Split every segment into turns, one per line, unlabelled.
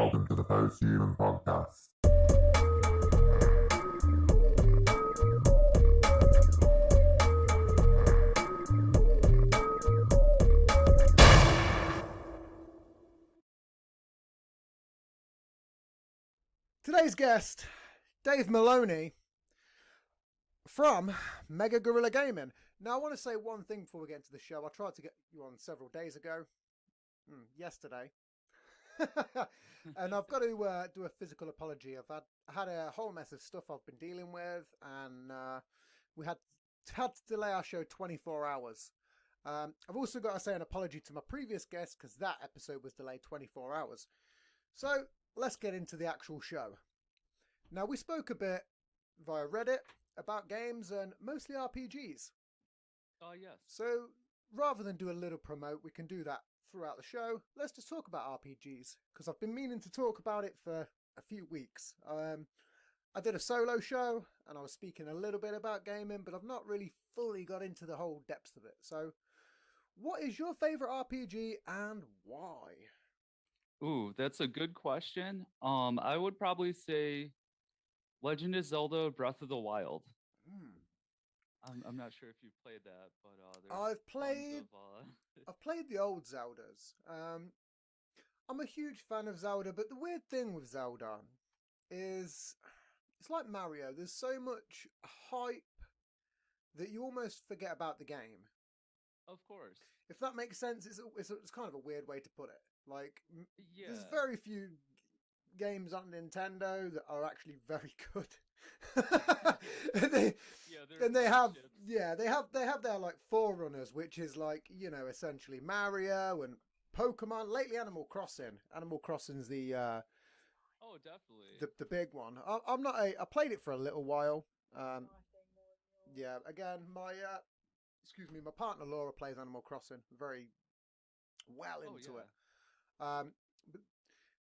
welcome to the Post-Human Podcast.
Today's guest, Dave Maloney from Mega Gorilla Gaming. Now, I want to say one thing before we get into the show. I tried to get you on several days ago, yesterday, and I've got to do a physical apology. I've had a whole mess of stuff I've been dealing with, and we had to delay our show 24 hours. I've also got to say an apology to my previous guest because that episode was delayed 24 hours. So let's get into the actual show. Now, we spoke a bit via Reddit about games and mostly RPGs.
Yes.
So rather than do a little promote, we can do that throughout the show. Let's just talk about RPGs because I've been meaning to talk about it for a few weeks. I did a solo show and I was speaking a little bit about gaming, but I've not really fully got into the whole depths of it. So what is your favorite RPG and why?
Ooh, that's a good question. I would probably say Legend of Zelda: Breath of the Wild. I'm not sure if you've played that, but there's
I've played the old Zeldas. I'm a huge fan of Zelda, but the weird thing with Zelda is it's like Mario. There's so much hype that you almost forget about the game.
Of course.
If that makes sense, it's kind of a weird way to put it. Like,
Yeah.
there's very few games on Nintendo that are actually very good. they have their like forerunners, which is like, you know, essentially Mario and Pokemon. Lately, Animal Crossing. Animal Crossing's the
Oh, definitely.
the big one. I played it for a little while. Yeah, again, my partner Laura plays Animal Crossing very well into it. But,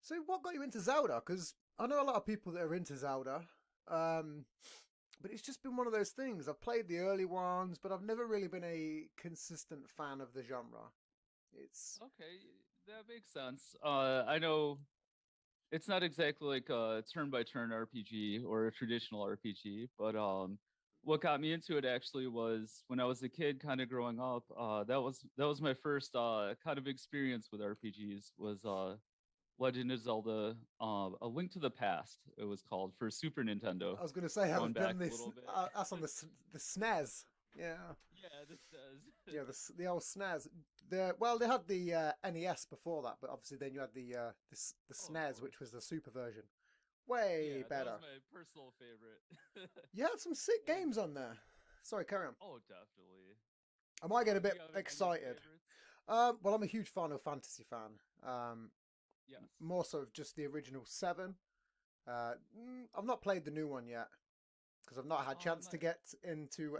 so what got you into Zelda? Because I know a lot of people that are into Zelda, but it's just been one of those things. I've played the early ones, but I've never really been a consistent fan of the genre. It's
Okay, that makes sense. I know it's not exactly like a turn-by-turn RPG or a traditional RPG, but what got me into it actually was when I was a kid, kind of growing up. That was my first kind of experience with RPGs was Legend of Zelda: A Link to the Past. It was called for Super Nintendo.
I was going to say,
Going
I've
back
done
a
this.
little bit.
That's on the SNES. Yeah,
Yeah, this does.
yeah, the old SNES. They had the NES before that, but obviously then you had the SNES, which was the Super version. Way
Yeah,
better.
that was my personal favorite.
You had some sick games on there. Sorry, carry on.
Oh, definitely.
I might get a
Do
bit
you have any
excited.
favorites?
Well, I'm a huge Final Fantasy fan.
Yes.
More so of just the original 7. I've not played the new one yet because I've not had a chance to get into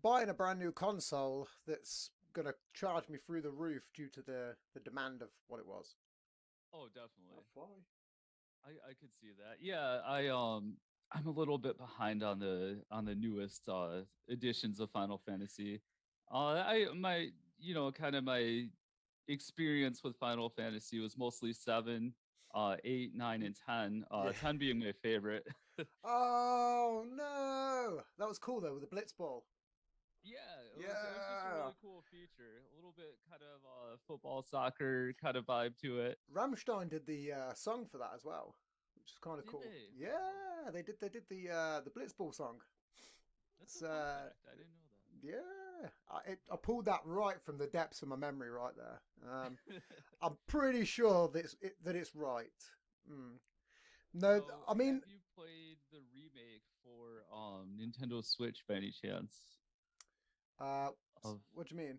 buying a brand new console that's going to charge me through the roof due to the demand of what it was.
Oh, definitely.
Why?
I could see that. Yeah, I'm a little bit behind on the newest editions of Final Fantasy. I my kind of my experience with Final Fantasy was mostly 7, 8, 9, and 10.
Yeah.
10 being my favorite.
Oh no, that was cool though with the Blitzball.
Yeah, it was just a really cool feature. A little bit kind of football, soccer kind of vibe to it.
Rammstein did the song for that as well, which is kind of
Did
cool.
they?
Yeah, they did the Blitzball song.
That's a fun fact. I didn't know that.
Yeah, I pulled that right from the depths of my memory right there. I'm pretty sure that it's right. No,
So,
I mean,
have you played the remake for Nintendo Switch by any chance? Of
what do you mean?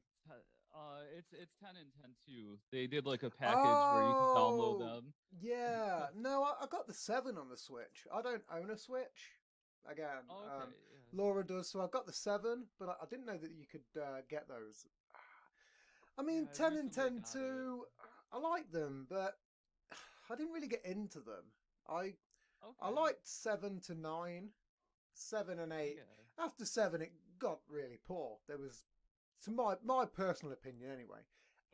it's 10 and 10 too. They did like a package where you can download
Oh,
them.
yeah. No, I got the 7 on the Switch. I don't own a Switch. Again,
Oh, okay. Yeah.
Laura does, so I got the 7, but I didn't know that you could get those. I mean,
Yeah, I
10 and
recently
10
got it.
too, I like them, but I didn't really get into them. I
Okay.
liked 7 to 9, 7 and 8.
Yeah.
After 7, it got really poor. There was, to my personal opinion anyway,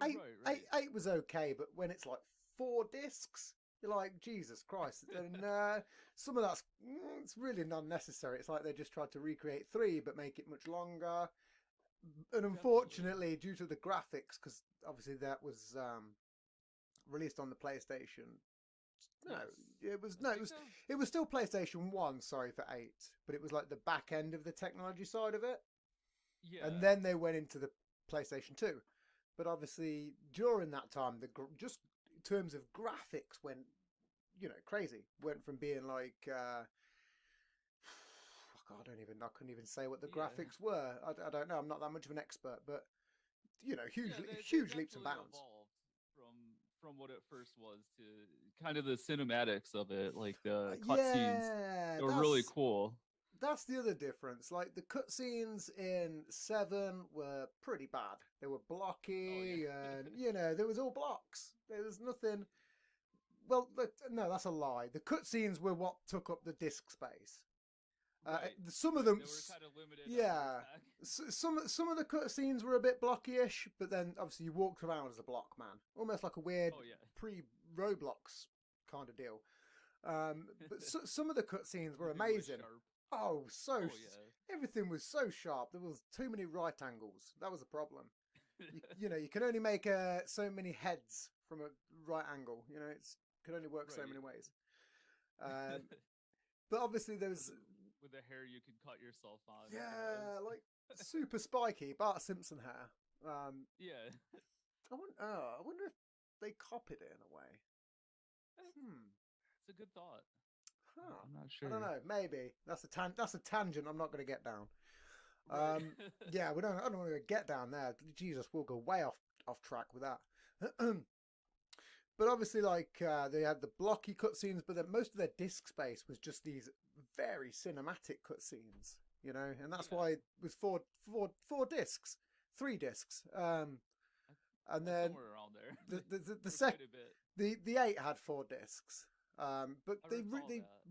8,
Right.
8 was okay, but when it's like 4 discs, You're like, Jesus Christ. And some of that's it's really unnecessary. It's like they just tried to recreate 3 but make it much longer. And unfortunately, due to the graphics, because obviously that was released on the PlayStation. No,
Yes.
it was still PlayStation 1. Sorry for 8, but it was like the back end of the technology side of it.
Yeah.
And then they went into the PlayStation 2. But obviously, during that time, just in terms of graphics went, crazy. Went from being like, God, I couldn't even say what the graphics were. I don't know. I'm not that much of an expert, but huge leaps and bounds.
Evolved from what it first was to kind of the cinematics of it, like the cutscenes.
Yeah,
They were really cool.
That's the other difference. Like the cutscenes in 7 were pretty bad. They were blocky, and there was all blocks. There was nothing. Well, no, that's a lie. The cutscenes were what took up the disk space.
Right.
Some of them,
they were kind of limited.
yeah. Some of the cutscenes were a bit blocky-ish, but then obviously you walked around as a block man, almost like a weird pre-Roblox kind of deal. But some of the cutscenes were amazing. Oh, everything was so sharp. There was too many right angles. That was the problem. You can only make so many heads from a right angle. It can only work so many ways. But obviously there was
with the hair you could cut yourself on.
Yeah, like super spiky Bart Simpson hair.
Yeah.
I wonder if they copied it in a way.
It's a good thought.
Huh.
I'm not sure.
I don't know. Maybe that's a tangent I'm not going to get down.
Right.
Yeah, I don't want to get down there. Jesus, we'll go way off track with that. But obviously, like they had the blocky cutscenes, but then most of their disc space was just these very cinematic cutscenes, and that's why it was four discs, 3 discs, and then
somewhere around there.
the 8 had 4 discs, but they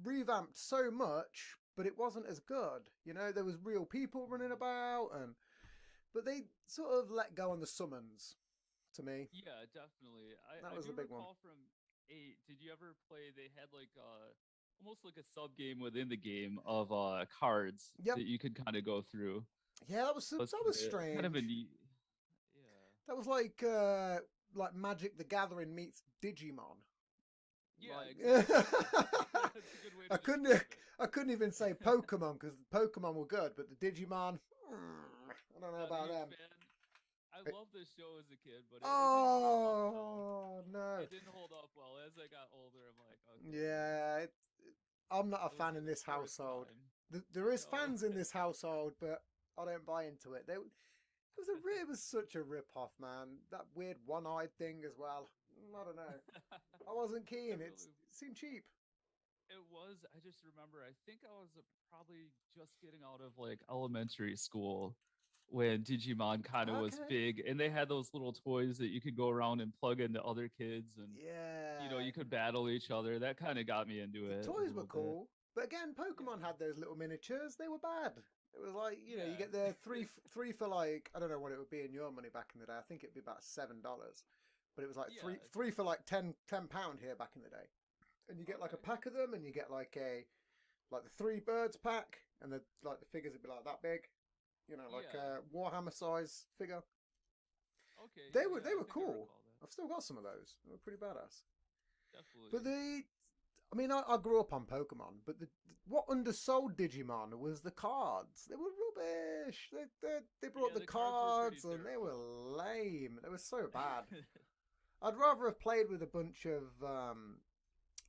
revamped so much, but it wasn't as good. There was real people running about, but they sort of let go on the summons. To me,
yeah, definitely.
That was the big one.
From 8. Did you ever play? They had like almost like a sub game within the game of cards that you could kind of go through.
Yeah, that was strange.
Kind of a neat. Yeah.
That was like Magic the Gathering meets Digimon.
Yeah,
exactly.
That's a good way to
I couldn't even say Pokemon because Pokemon were good, but the Digimon, I don't know about them.
I loved this show as a kid, but
no,
it didn't hold up well. As I got older, I'm like, okay.
Yeah, I'm not a fan in this household. There is fans in this household, but I don't buy into it. It was such a rip-off, man. That weird one-eyed thing as well. I don't know. I wasn't keen. It seemed cheap.
It was. I just remember. I think I was probably just getting out of like elementary school when Digimon kind of was big, and they had those little toys that you could go around and plug into other kids, and you could battle each other. That kind of got me into it.
The toys were cool, but again, Pokemon had those little miniatures. They were bad. It was like you get the three for like I don't know what it would be in your money back in the day. I think it'd be about $7, but it was like three for like £10 here back in the day, and you get like a pack of them, and you get like the 3 birds pack, and the figures would be like that big. A Warhammer size figure.
Okay.
They were cool. I've still got some of those. They were pretty badass.
Definitely.
But I grew up on Pokemon, but what undersold Digimon was the cards. They were rubbish. They brought the cards and they were lame. They were so bad. I'd rather have played with a bunch of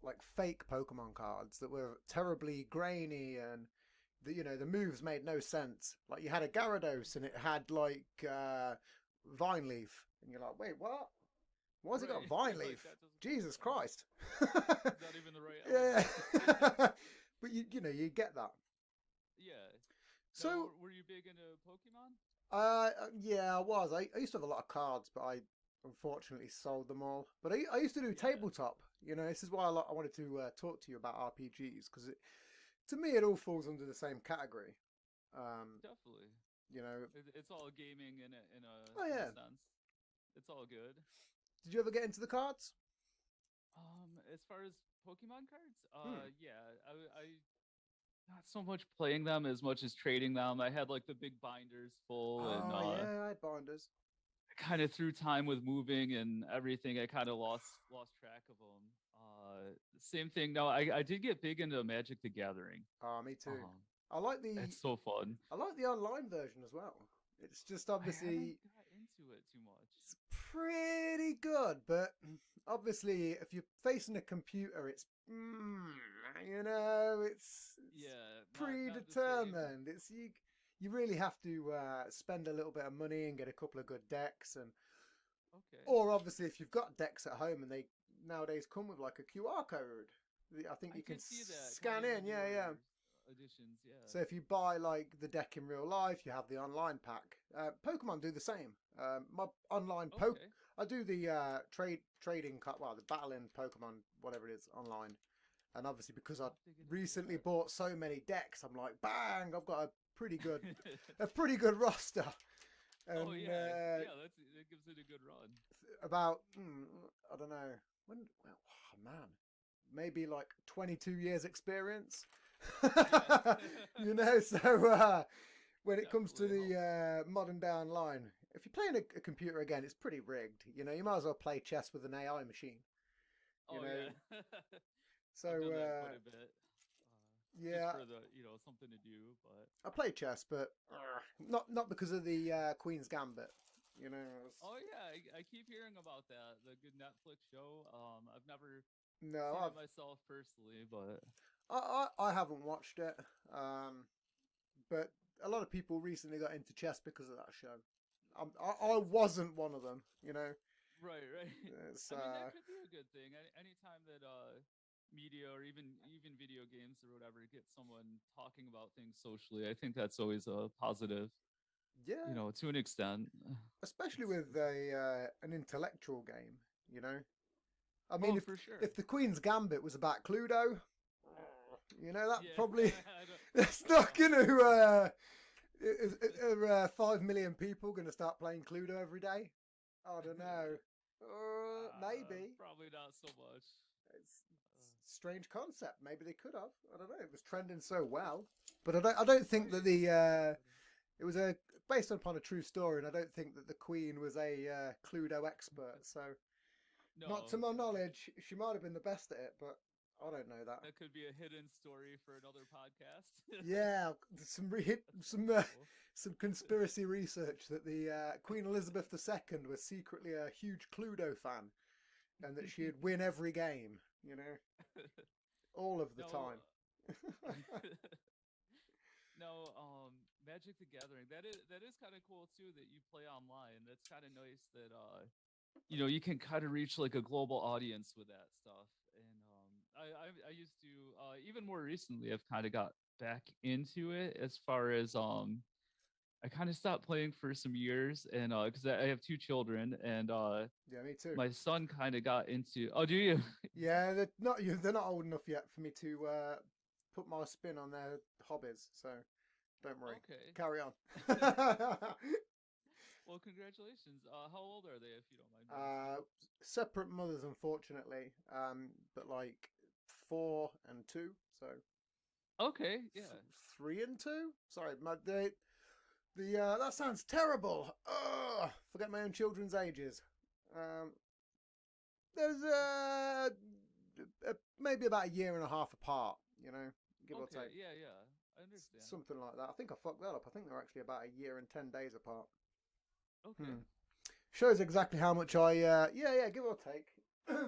like fake Pokemon cards that were terribly grainy and the moves made no sense. Like you had a Gyarados and it had like Vine Leaf, and you're like, wait, what? Why has it got Vine Leaf? Jesus Christ!
Not even the right.
Yeah, but you get that.
Yeah.
So
now, were you big into Pokemon?
Yeah, I was. I used to have a lot of cards, but I unfortunately sold them all. But I used to do tabletop. This is why I wanted to talk to you about RPGs, because to me, it all falls under the same category.
Definitely. It's all gaming in a sense. It's all good.
Did you ever get into the cards?
As far as Pokemon cards,
Hmm.
yeah, I not so much playing them as much as trading them. I had like the big binders full, and
Oh yeah, I had binders.
kind of through time with moving and everything, I kind of lost track of them. Same thing. No, I did get big into Magic the Gathering.
Oh, me too.
Um,
I like the
it's so fun.
I like the online version as well. It's just
I haven't
obviously
got into it too much.
it's pretty good, but obviously if you're facing a computer, it's it's
Yeah, not the same.
predetermined. It's you really have to spend a little bit of money and get a couple of good decks, and
Okay.
or obviously if you've got decks at home and they nowadays come with like a QR code. I think
I
you can
could see that kind
scan
of in the
in. Yeah, yeah.
newer editions. Yeah.
So if you buy like the deck in real life, you have the online pack. Pokemon do the same. My online
Okay.
I do the trading well, the battling Pokemon, whatever it is, online. And obviously because I
I'll have to get into
recently
that.
bought so many decks, I'm like, bang! I've got a pretty good roster.
Oh
And
yeah, yeah. That gives it a good run.
about I don't know when. Well, oh, man, maybe like 22 years experience.
Yeah.
So when it comes to
Definitely helps.
the modern day online, if you're playing a computer again, it's pretty rigged. You might as well play chess with an AI machine. You
Oh
know,
yeah.
so
I've done that quite a bit. Just
yeah,
for the something to do, but
I play chess, but not because of the Queen's Gambit.
oh yeah, I keep hearing about that, the good Netflix show. I've never
No,
seen it myself personally, but
I haven't watched it. But a lot of people recently got into chess because of that show. I wasn't one of them.
right.
It's
I mean, that could be a good thing. Anytime that media or even video games or whatever get someone talking about things socially, I think that's always a positive.
yeah,
To an extent.
especially
It's,
with
it's
an intellectual game. You know, I mean,
oh,
if
for sure.
if the Queen's Gambit was about Cluedo, that
Yeah,
probably
I don't.
that's not going to. Are 5 million people going to start playing Cluedo every day? I don't know. Maybe.
Probably not so much.
It's a strange concept. Maybe they could have. I don't know. It was trending so well, but I don't think that
Right.
the it was a based upon a true story, and I don't think that the Queen was a Cluedo expert. So, not to
No,
my knowledge, she might have been the best at it, but I don't know that.
that could be a hidden story for another podcast.
Yeah,
That's pretty cool.
some conspiracy research that the Queen Elizabeth II was secretly a huge Cluedo fan, and that she'd win every game. All of the
no,
time.
no. Magic the Gathering. That is kind of cool too. That you play online. That's kind of nice. That you can kind of reach like a global audience with that stuff. And I used to even more recently. I've kind of got back into it as far as I kind of stopped playing for some years, and because I have two children, and
Yeah, me too.
my son kind of got into. Oh, do you?
Yeah, they're not old enough yet for me to put my spin on their hobbies. So don't worry.
Okay.
Carry on.
Well, congratulations. How old are they, if you don't mind me asking?
uh, Separate mothers, unfortunately. But like 4 and 2. So
Okay, yeah.
3 and 2. Sorry, that sounds terrible. Ugh, forget my own children's ages. Um, there's maybe about a year and a half apart. Give or
Okay,
take.
yeah. I understand.
Something like that. I think I fucked that up. I think they're actually about a year and 10 days apart.
Okay.
Shows exactly how much I. Yeah, give or take.
I got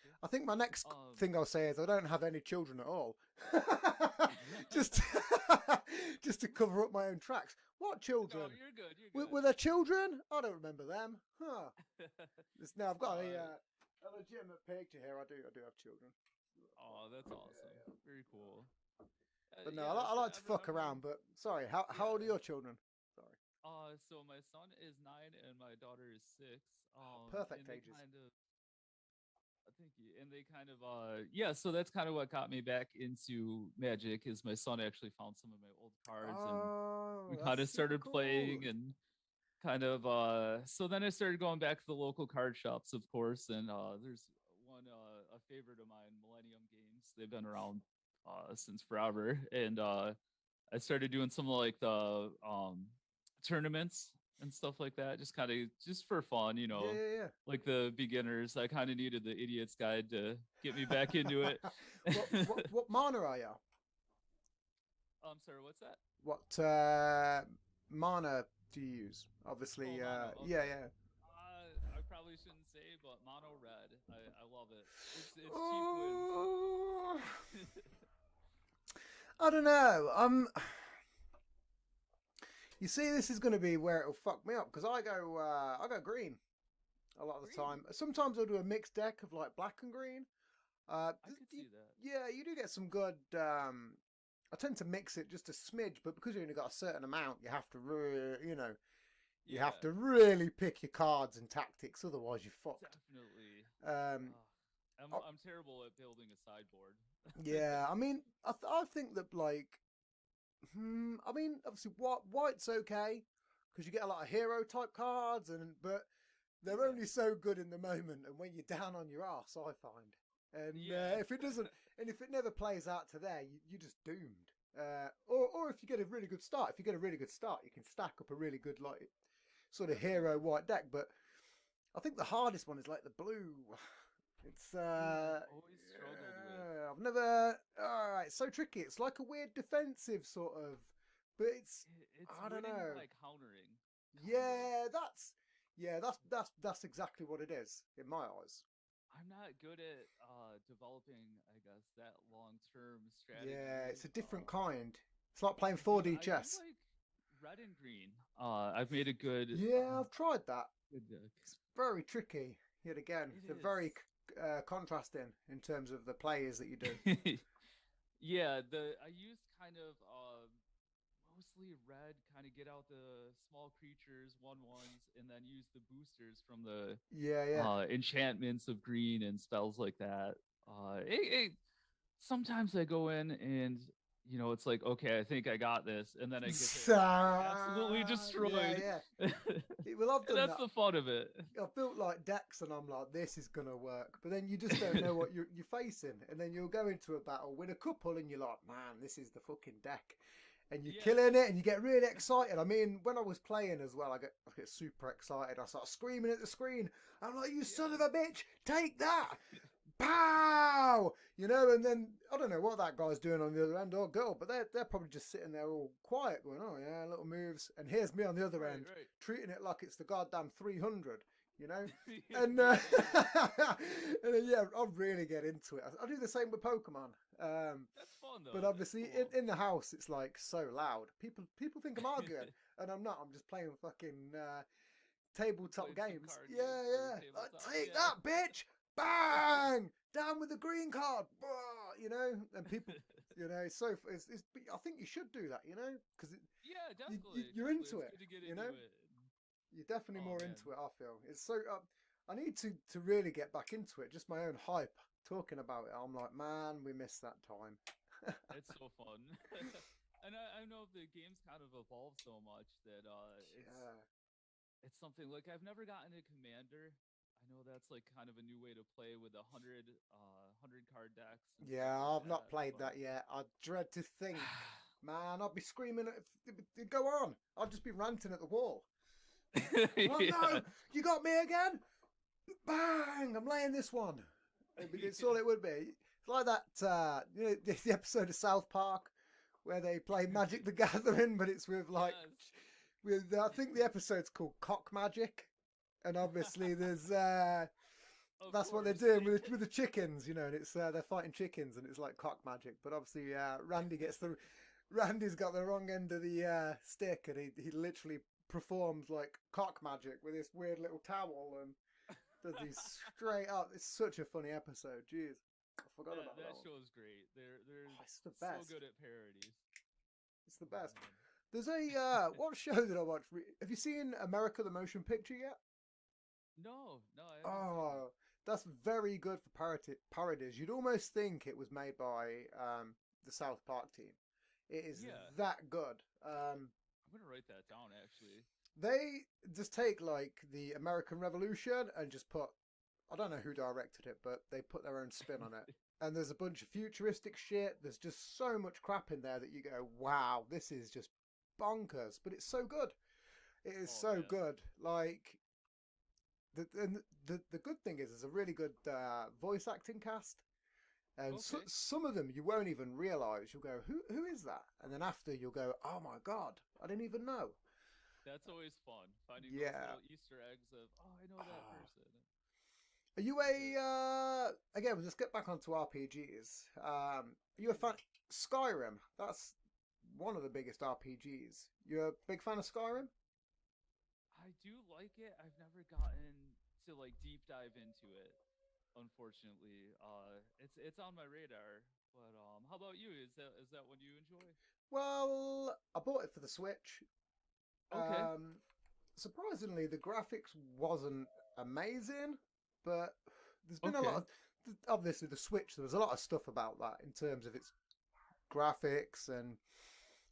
you.
I think my next
Um,
thing I'll say is I don't have any children at all. just, just to cover up my own tracks. What
no,
children?
you're good. You're
Were
good.
there children? I don't remember them. Huh. Now I've got
uh,
a legitimate picture here. I do have children.
oh, that's awesome.
Yeah.
Very cool.
But no,
Yeah.
I
So
like to fuck around. But sorry, how old are
yeah.
your children? Sorry.
So my son is 9 and my daughter is 6. And
Perfect
they
ages.
kind of thank you. And they kind of yeah, so that's kind of what got me back into Magic is my son actually found some of my old cards, and
Oh,
we
that's
kind of
super
started
cool.
playing, and kind of so then I started going back to the local card shops, of course, and there's one a favorite of mine, Millennium Games. They've been around since forever, and I started doing some like the tournaments and stuff like that, just kind of just for fun,
Yeah, yeah,
like the beginners. I kind of needed the idiot's guide to get me back into it.
yeah. What mana are you?
I'm sorry, what's that?
What mana do you use? Obviously,
Oh, mono.
yeah,
Okay.
yeah.
I probably shouldn't say, but mono red. I love it. It's cheap
Oh,
wins.
I don't know. You see, this is going to be where it'll fuck me up because I go green a lot of the
Green.
time. Sometimes I'll do a mixed deck of like black and green.
I could see that.
Yeah, you do get some good. I tend to mix it just a smidge, but because you only got a certain amount, you have to you
Yeah,
have to really pick your cards and tactics, otherwise you're fucked.
definitely.
Um,
I'm terrible at building a sideboard.
yeah, I mean, I think that like, I mean, obviously white's okay because you get a lot of hero type cards, but they're
Yeah.
only so good in the moment, and when you're down on your ass, I find. And
Yeah.
if it doesn't, and if it never plays out to there, you're just doomed. Or if you get a really good start, you can stack up a really good like sort of hero white deck. But I think the hardest one is like the blue. It's
Blue I've always struggled with.
I've never. All right, so tricky. It's like a weird defensive sort of, but it's
It's
I don't
winning
know.
by countering. kind of.
Yeah, that's exactly what it is in my eyes.
I'm not good at developing, I guess, that long term
Yeah,
strategy.
it's a different kind. It's like playing
I
4D
do
chess.
like red and green. I've made a good
Yeah, I've tried that.
good deck.
It's very tricky. Yet again,
It
they're
is.
very contrasting in terms of the players that you do.
Yeah, I used kind of mostly red, kind of get out the small creatures, 1/1s, and then use the boosters from the
Yeah, yeah.
enchantments of green and spells like that. Sometimes I go in and it's like, okay, I think I got this, and then I get there and get absolutely
Yeah,
destroyed.
yeah. Well, I've
And
done
that's
that.
the fun of it.
I've built like decks, and I'm like, this is gonna work. But then you just don't know what you're facing, and then you'll go into a battle, win a couple, and you're like, man, this is the fucking deck. And you're
Yeah.
killing it, and you get really excited. I mean, when I was playing as well, I get super excited. I start screaming at the screen. I'm like, you son of a bitch, take that! Pow! And then I don't know what that guy's doing on the other end or girl, but they're probably just sitting there all quiet, going, oh yeah, little moves. And here's me on the other end,
Right.
treating it like it's the goddamn 300.
Yeah,
And
yeah.
and then, yeah, I'll really get into it. I do the same with Pokemon.
That's fun though.
But
That's
obviously,
cool.
in the house, it's like so loud. People think I'm arguing, and I'm not. I'm just playing fucking tabletop
Playing some
games.
card
Yeah,
games or
yeah. Like,
tabletop,
take
yeah.
that, bitch! Bang! Down with the green card. And people, I think you should do that, because
Yeah, definitely.
you're
Definitely.
into
It's
it.
good to get
You
into
know,
it.
you're definitely
Oh
more
man,
into it. I feel it's so. I need to really get back into it. Just my own hype talking about it. I'm like, man, we missed that time.
it's so fun. And I know the game's kind of evolved so much that
Yeah.
it's something like I've never gotten a commander. I know that's like kind of a new way to play with 100 card decks and
Yeah,
stuff like
I've not
that.
played
But
that yet. I dread to think, man. I'd be screaming. Go on. I'd just be ranting at the wall. Oh no!
yeah.
You got me again! Bang! I'm laying this one. It's all it would be. It's like that. The episode of South Park where they play Magic the Gathering, but it's with like
Yes.
I think the episode's called Cock Magic, and obviously there's
Of
that's what they're
course.
doing with the chickens, and it's they're fighting chickens, and it's like cock magic. But obviously, Randy's got the wrong end of the stick, and he literally performs like cock magic with this weird little towel and does these straight up. It's such a funny episode. Jeez, I forgot about that
that
one.
show's great. They're
It's the
so
best.
good at parodies.
It's the best.
Man.
There's a what show did I watch? Have you seen America the Motion Picture yet?
No, I haven't seen
Oh, that's very good for parodies. You'd almost think it was made by the South Park team. It is
Yeah.
that good.
I'm gonna write that down actually.
They just take like the American Revolution and just put I don't know who directed it, but they put their own spin on it. And there's a bunch of futuristic shit. There's just so much crap in there that you go, wow, this is just bonkers. But it's so good. It is
Oh
so
man.
good. Like the good thing is, there's a really good voice acting cast. And
Okay.
some of them you won't even realize. You'll go, who is that? And then after you'll go, oh my god, I didn't even know.
That's always fun. Finding those
Yeah.
little Easter eggs of, oh, I know that
Ah.
person.
Are you
That's it.
again? Let's get back onto RPGs. Are you a fan? Skyrim. That's one of the biggest RPGs. You're a big fan of Skyrim?
I do like it. I've never gotten to like deep dive into it, unfortunately. It's on my radar. But how about you? Is that one you enjoy?
Well, I bought it for the Switch.
Okay.
Um, Surprisingly, the graphics wasn't amazing, but there's been a lot
Okay.
of obviously the Switch. There was a lot of stuff about that in terms of its graphics and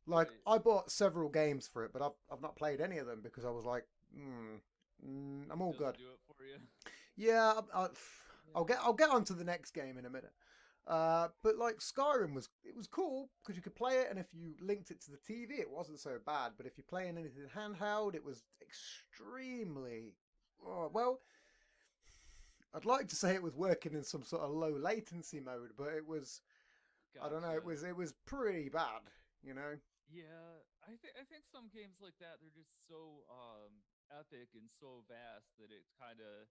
like
Right.
I bought several games for it, but I've not played any of them because I was like, I'm
It
all
doesn't
good.
do it for you.
Yeah,
Yeah.
I'll get onto the next game in a minute. But like Skyrim was cool because you could play it, and if you linked it to the TV, it wasn't so bad. But if you're playing anything handheld, it was extremely well. I'd like to say it was working in some sort of low latency mode, but it was I don't know.
Gotcha.
It was pretty bad, you know.
Yeah, I think some games like that they're just so epic and so vast that it kind of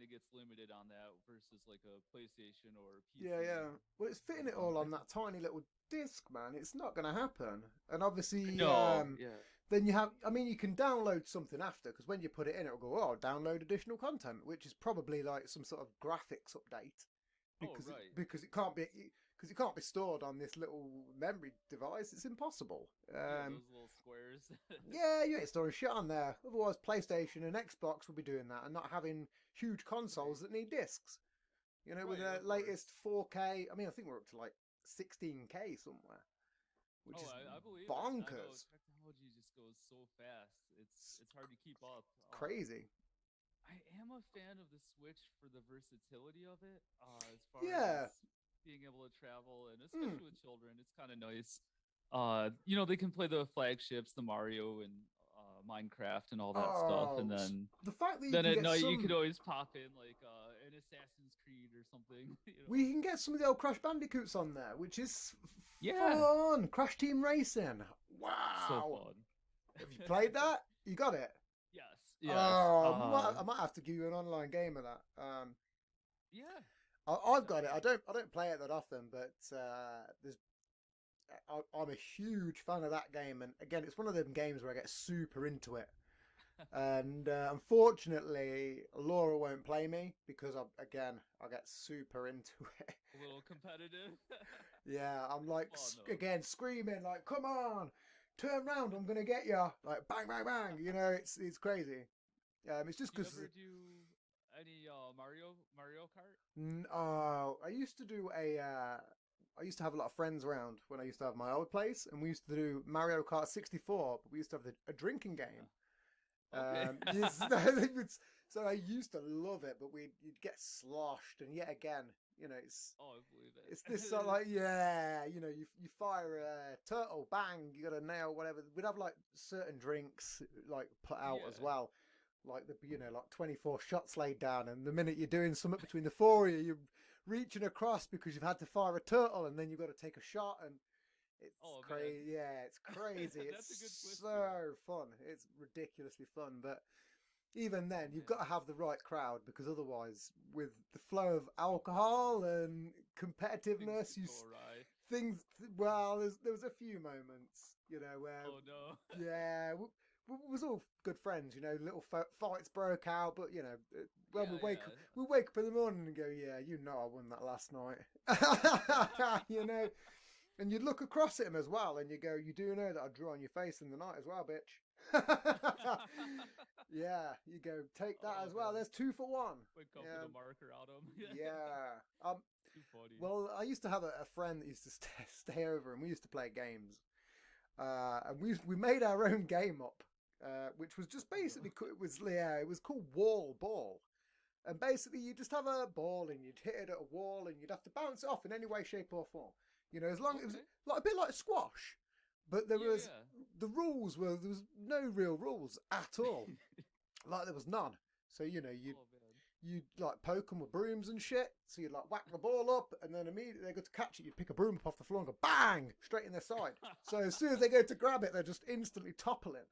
gets limited on that versus like a PlayStation or
Yeah, yeah.
PC.
Well, it's fitting
But
it all
I
on
think
that tiny little disc, man. It's not going to happen. And obviously,
no, yeah.
then you have. I mean, you can download something after because when you put it in, it'll go, "Oh, download additional content," which is probably like some sort of graphics update
Oh
because
right.
it can't be stored on this little memory device. It's impossible.
Yeah, those little squares.
Yeah, you ain't storing shit on there. Otherwise, PlayStation and Xbox will be doing that and not having huge
Right.
consoles that need discs. You know, with
Right,
the
of course.
latest 4K, I mean, I think we're up to like 16K somewhere, which
Oh,
is
I believe it. I know
bonkers.
technology just goes so fast. It's hard to keep up.
It's crazy.
I am a fan of the Switch for the versatility of it, as far as
Yeah.
being able to travel, and
Mm.
especially with children, it's kind of nice. They can play the flagships, the Mario and Minecraft and all that stuff, and
Oh,
then
the fact that you
then
can
at
get
night you could
some,
always pop in like an Assassin's Creed or something.
we can get some of the old Crash Bandicoots on there, which is
Yeah,
fun. Crash Team Racing.
so
Wow.
fun.
Have you played that? You got it.
Yes, yes.
Oh, I might have to give you an online game of that.
Yeah,
I've got it.
definitely.
I don't play it that often, but there's I'm a huge fan of that game, and again, it's one of them games where I get super into it. And unfortunately, Laura won't play me because I get super into it.
A little competitive.
Yeah, I'm like
Fun though.
again screaming like, "Come on, turn round! I'm gonna get you!" Like bang, bang, bang. You know, it's crazy. It's just
Do you
because
ever do any Mario Kart?
I used to do a. I used to have a lot of friends around when I used to have my old place, and we used to do Mario Kart 64. But we used to have a drinking game.
Okay.
Yes, so I used to love it, but you'd get sloshed, and yet again, you know,
Oh, I believe
it's this
it.
sort of like yeah, you know, you fire a turtle, bang, you got a nail, whatever. We'd have like certain drinks like put out as
Yeah.
well, like like 24 shots laid down, and the minute you're doing something between the four of you, you're reaching across because you've had to fire a turtle, and then you've got to take a shot, and it's
Oh man,
crazy. Yeah, it's crazy.
that's a good
It's
twist to it.
so fun. It's ridiculously fun, but even then,
Oh
you've got
man,
to have the right crowd because otherwise, with the flow of alcohol and
things
competitiveness,
could go awry.
things. Well, there was a few moments, you know, where
Oh no.
yeah, we was all good friends, you know. Little fights broke out, but you know, when
Yeah, yeah.
we wake up in the morning and go, yeah, you know, I won that last night, you know. And you look across at him as well, and you go, "You do know that I drew on your face in the night as well, bitch." Yeah, you go, "Take that
Oh
as well."
man,
There's 2 for 1.
wake up with
Yeah,
a marker on him.
yeah.
Too funny.
Well, I used to have a friend that used to stay over, and we used to play games. And we made our own game up, which was just
Oh no.
basically it was called Wall Ball, And basically, you just have a ball and you'd hit it at a wall and you'd have to bounce it off in any way, shape, or form. You know, as long as it was
Okay.
like a bit like squash, but there
Yeah,
was the rules were there was no real rules at all. Like there was none. So you know,
Oh man.
you'd like poke them with brooms and shit. So you'd like whack the ball up, and then immediately they go to catch it. You'd pick a broom up off the floor and go bang straight in their side. So as soon as they go to grab it, they're just instantly toppling.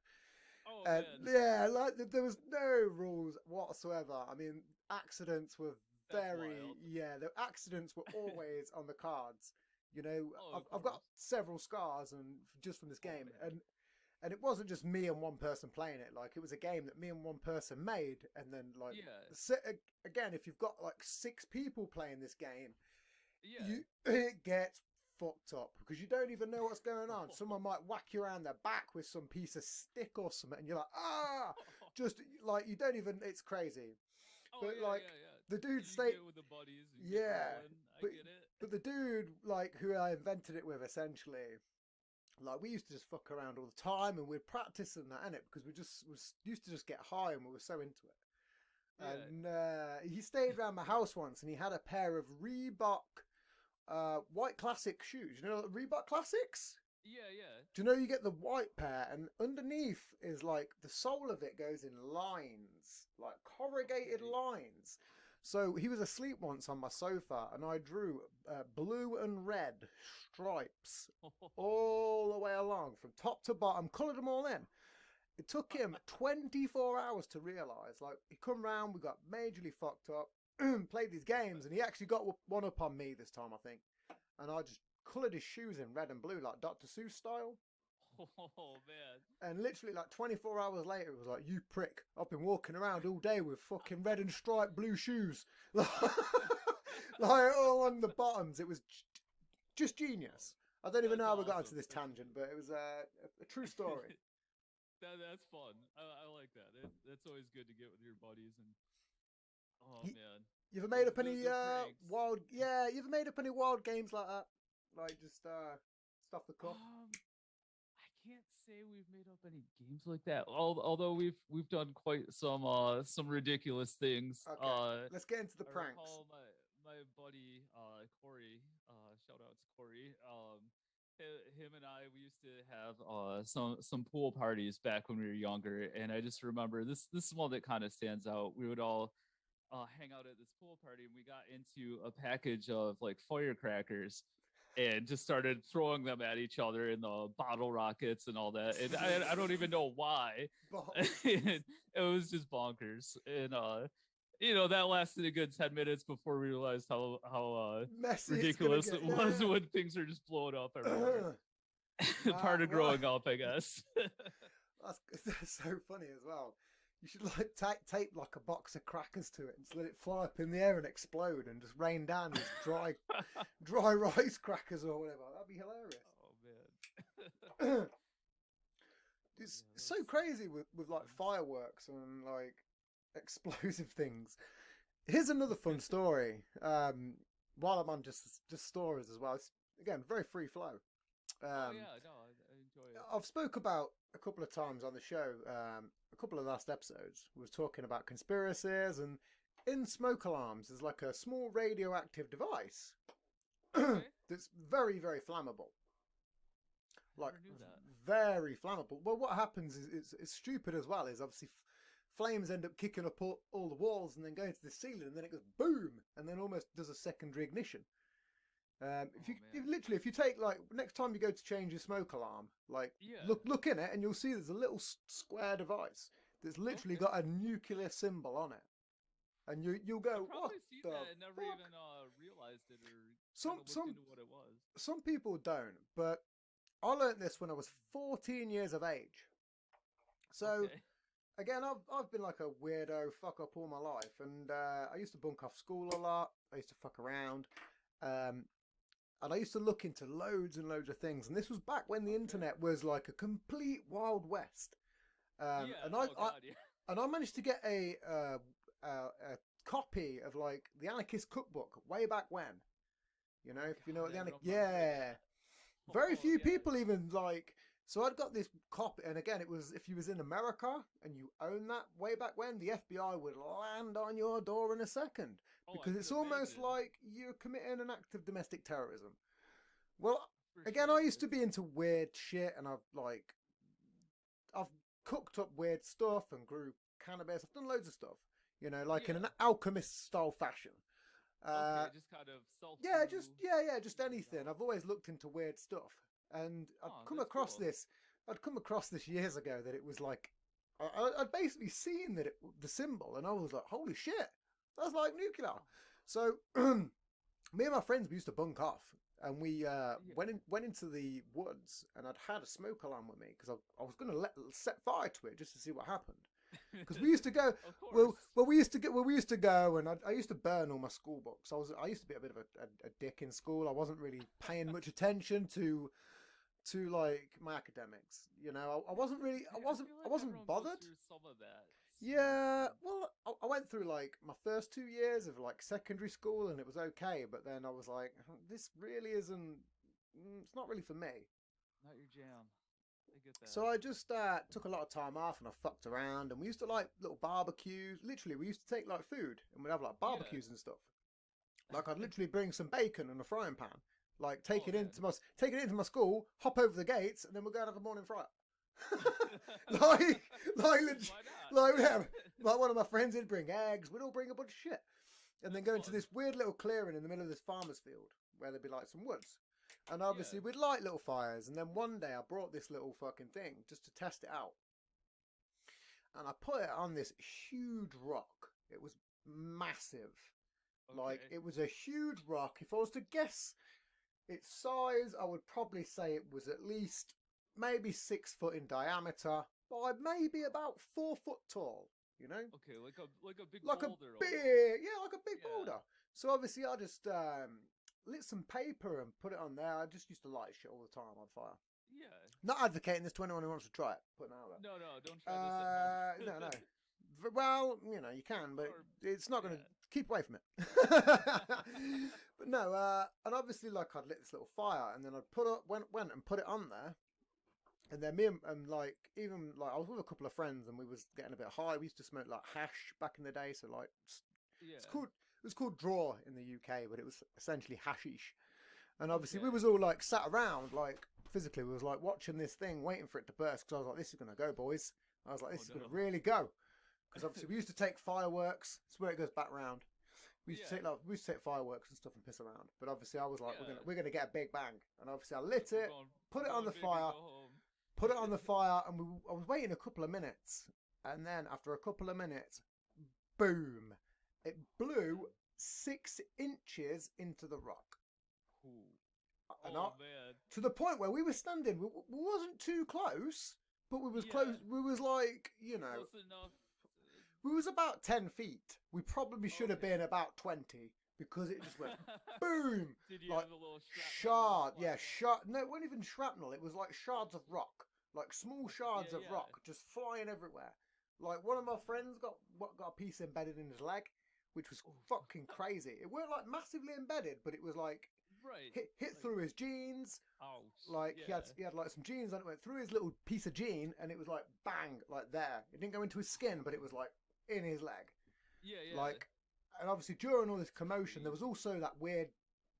Oh
And
man.
yeah, like there was no rules whatsoever. I mean, accidents were
That's
very
wild.
yeah. The accidents were always on the cards. You know,
Oh, of
I've got
course.
several scars and just from this
Oh,
game,
man.
and it wasn't just me and one person playing it. Like it was a game that me and one person made, and then like
Yeah.
again, if you've got like 6 people playing this game,
Yeah.
you it gets fucked up because you don't even know what's going on. Someone might whack you around the back with some piece of stick or something, and you're like, ah, just like you don't even. It's crazy.
Oh
But
yeah,
like
yeah, yeah.
the dude
You
stayed,
get with the buddies and get
yeah.
rolling. I
But
get it.
but the dude like who I invented it with essentially. Like we used to just fuck around all the time, and we'd practice and that in it because we just was used to just get high, and we were so into it.
Yeah.
And he stayed around my house once, and he had a pair of Reebok white classic shoes. You know, Reebok classics.
Yeah, yeah.
Do you know you get the white pair, and underneath is like the sole of it goes in lines, like corrugated
Okay.
lines. So he was asleep once on my sofa, and I drew blue and red stripes all the way along from top to bottom, coloured them all in. It took him 24 hours to realise. Like, he come round, we got majorly fucked up, played these games, and he actually got one up on me this time, I think. And I just coloured his shoes in red and blue, like Dr. Seuss style.
Oh man.
And literally, like 24 hours later, it was like, you prick, I've been walking around all day with fucking red and striped blue shoes. Like, all on the bottoms. It was just genius. I don't even
That's
know how we got
awesome.
onto this
That's
tangent, but it was a true story.
that's fun. I like that. That's always good to get with your buddies and oh
You,
man.
you ever made up any
The pranks.
wild? Yeah, you ever made up any wild games like that? Like just stuff the cuff.
I can't say we've made up any games like that. Although we've done quite some ridiculous things.
Okay, let's get into the
I
pranks.
recall my buddy Corey. Shout out to Corey. Him and I we used to have some pool parties back when we were younger, and I just remember this is one that kind of stands out. We would all hang out at this pool party, and we got into a package of like firecrackers and just started throwing them at each other in the bottle rockets and all that. And I don't even know why. It was just bonkers. And that lasted a good 10 minutes before we realized how
Messy
ridiculous
it's
it
gonna get.
was
Yeah.
when things are just blowing up everywhere. Part of
Wow.
growing up, I guess.
That's so funny as well. You should like tape like a box of crackers to it and just let it fly up in the air and explode and just rain down these dry rice crackers or whatever. That'd be hilarious.
Oh man.
It's
Yeah,
so
that's
crazy with like fireworks and like explosive things. Here's another fun story. While I'm on just stories as well. It's again very free flow.
oh yeah, no, I enjoy it.
I've spoke about a couple of times on the show. A couple of last episodes we were talking about conspiracies, and in smoke alarms is like a small radioactive device
Okay.
that's very very flammable. Like
Never knew that.
very flammable. Well, what happens is it's stupid as well. Is obviously flames end up kicking up all the walls and then going to the ceiling, and then it goes boom, and then almost does a secondary ignition. If you take like next time you go to change your smoke alarm, like
Yeah.
look in it and you'll see there's a little square device that's literally
Okay.
got a nuclear symbol on it, and you'll go,
I've
what
probably seen
the
that and never
fuck?
even realized it or
Some
kind of looked
some
into what it was.
some people don't, but I learnt this when I was 14 years of age. So
Okay.
again, I've been like a weirdo fuck up all my life, and I used to bunk off school a lot. I used to fuck around. And I used to look into loads and loads of things. And this was back when the internet was like a complete wild west.
Yeah.
And
Oh God. Yeah.
and I managed to get a copy of like the Anarchist Cookbook way back when. You know, if you know what the
God, I
Anarchist,
don't remember
yeah.
that.
Very
Oh,
few
yeah.
people even like So I'd got this copy, and again, it was if you was in America and you owned that way back when, the FBI would land on your door in a second
Oh, I
because
could
it's almost
imagine.
like you're committing an act of domestic terrorism. Well,
For
again, I
sure.
used to be into weird shit, and I've cooked up weird stuff and grew cannabis. I've done loads of stuff, like in
Yeah.
an alchemist style fashion.
Okay, just kind of self
Yeah,
brew.
just anything. I've always looked into weird stuff, and
Oh, that's cool.
I'd come across this years ago that it was like I'd basically seen the symbol, and I was like, holy shit, that's like nuclear. So me and my friends, we used to bunk off, and we
Yeah.
went into the woods, and I'd had a smoke alarm with me because I was going to set fire to it just to see what happened. Because we used to go,
Of course.
we used to go, and I used to burn all my school books. I used to be a bit of a dick in school. I wasn't really paying much attention to like my academics. I wasn't really,
I feel
I
like
wasn't
everyone goes
bothered.
through some of that.
Yeah, well, I went through like my first 2 years of like secondary school, and it was okay. But then I was like, this really isn't. It's not really for me.
Not your jam. I get that.
So I just took a lot of time off, and I fucked around, and we used to like little barbecues. Literally, we used to take like food, and we'd have like barbecues and stuff. Like I'd literally bring some bacon and a frying pan, like take it
man.
into my school, hop over the gates, and then we'll go and have a morning fry up. like,
Why not?
like one of my friends would bring eggs. We'd all bring a bunch of shit, and then go into this weird little clearing in the middle of this farmer's field where there'd be like some woods. And obviously we'd light little fires, and then one day I brought this little fucking thing just to test it out. And I put it on this huge rock. It was massive. Like,
Okay.
it was a huge rock. If I was to guess its size, I would probably say it was at least maybe 6 foot in diameter, by maybe about 4 foot tall,
Okay, like a big
Like a
boulder.
like a big
Yeah.
boulder. So obviously I just lit some paper and put it on there. I just used to light shit all the time on fire.
Yeah.
Not advocating this to anyone who wants to try it. Putting it out there.
No, don't try this at home.
No. Well, you can, but
Or-
it's not going to keep away from it. But no, and obviously, like I'd lit this little fire, and then I'd went and put it on there, and then me and like even like I was with a couple of friends, and we was getting a bit high. We used to smoke like hash back in the day, so like
Yeah.
it was called draw in the UK, but it was essentially hashish. And obviously, we
Okay.
was all like sat around, like physically, we was like watching this thing, waiting for it to burst. Because I was like, "This is gonna go, boys." I was like, "This is gonna really go." Because obviously, we used to take fireworks. It's where it goes back round. We used to take fireworks and stuff and piss around. But obviously, I was like, "We're gonna get a big bang." And obviously, I lit it, put it on the fire, and I was waiting a couple of minutes, and then after a couple of minutes, boom! It blew 6 inches into the rock. And
Oh man.
to the point where we were standing, we wasn't too close, but we was
Yeah.
close. We was like,
Close enough.
we was about 10 feet. We probably should have
Okay.
been about 20 because it just went boom.
Did you
like
have a little
shard,
shrapnel
yeah,
flying?
No, it wasn't even shrapnel. It was like shards of rock, like small shards of
yeah.
rock, just flying everywhere. Like one of my friends got a piece embedded in his leg, which was fucking crazy. It weren't like massively embedded, but it was like
Right.
hit
Like,
through his jeans.
ouch.
Like
yeah.
he had like some jeans and it went through his little piece of jean, and it was like bang, like there. It didn't go into his skin, but it was like in his leg.
Yeah.
Like, and obviously during all this commotion, there was also that weird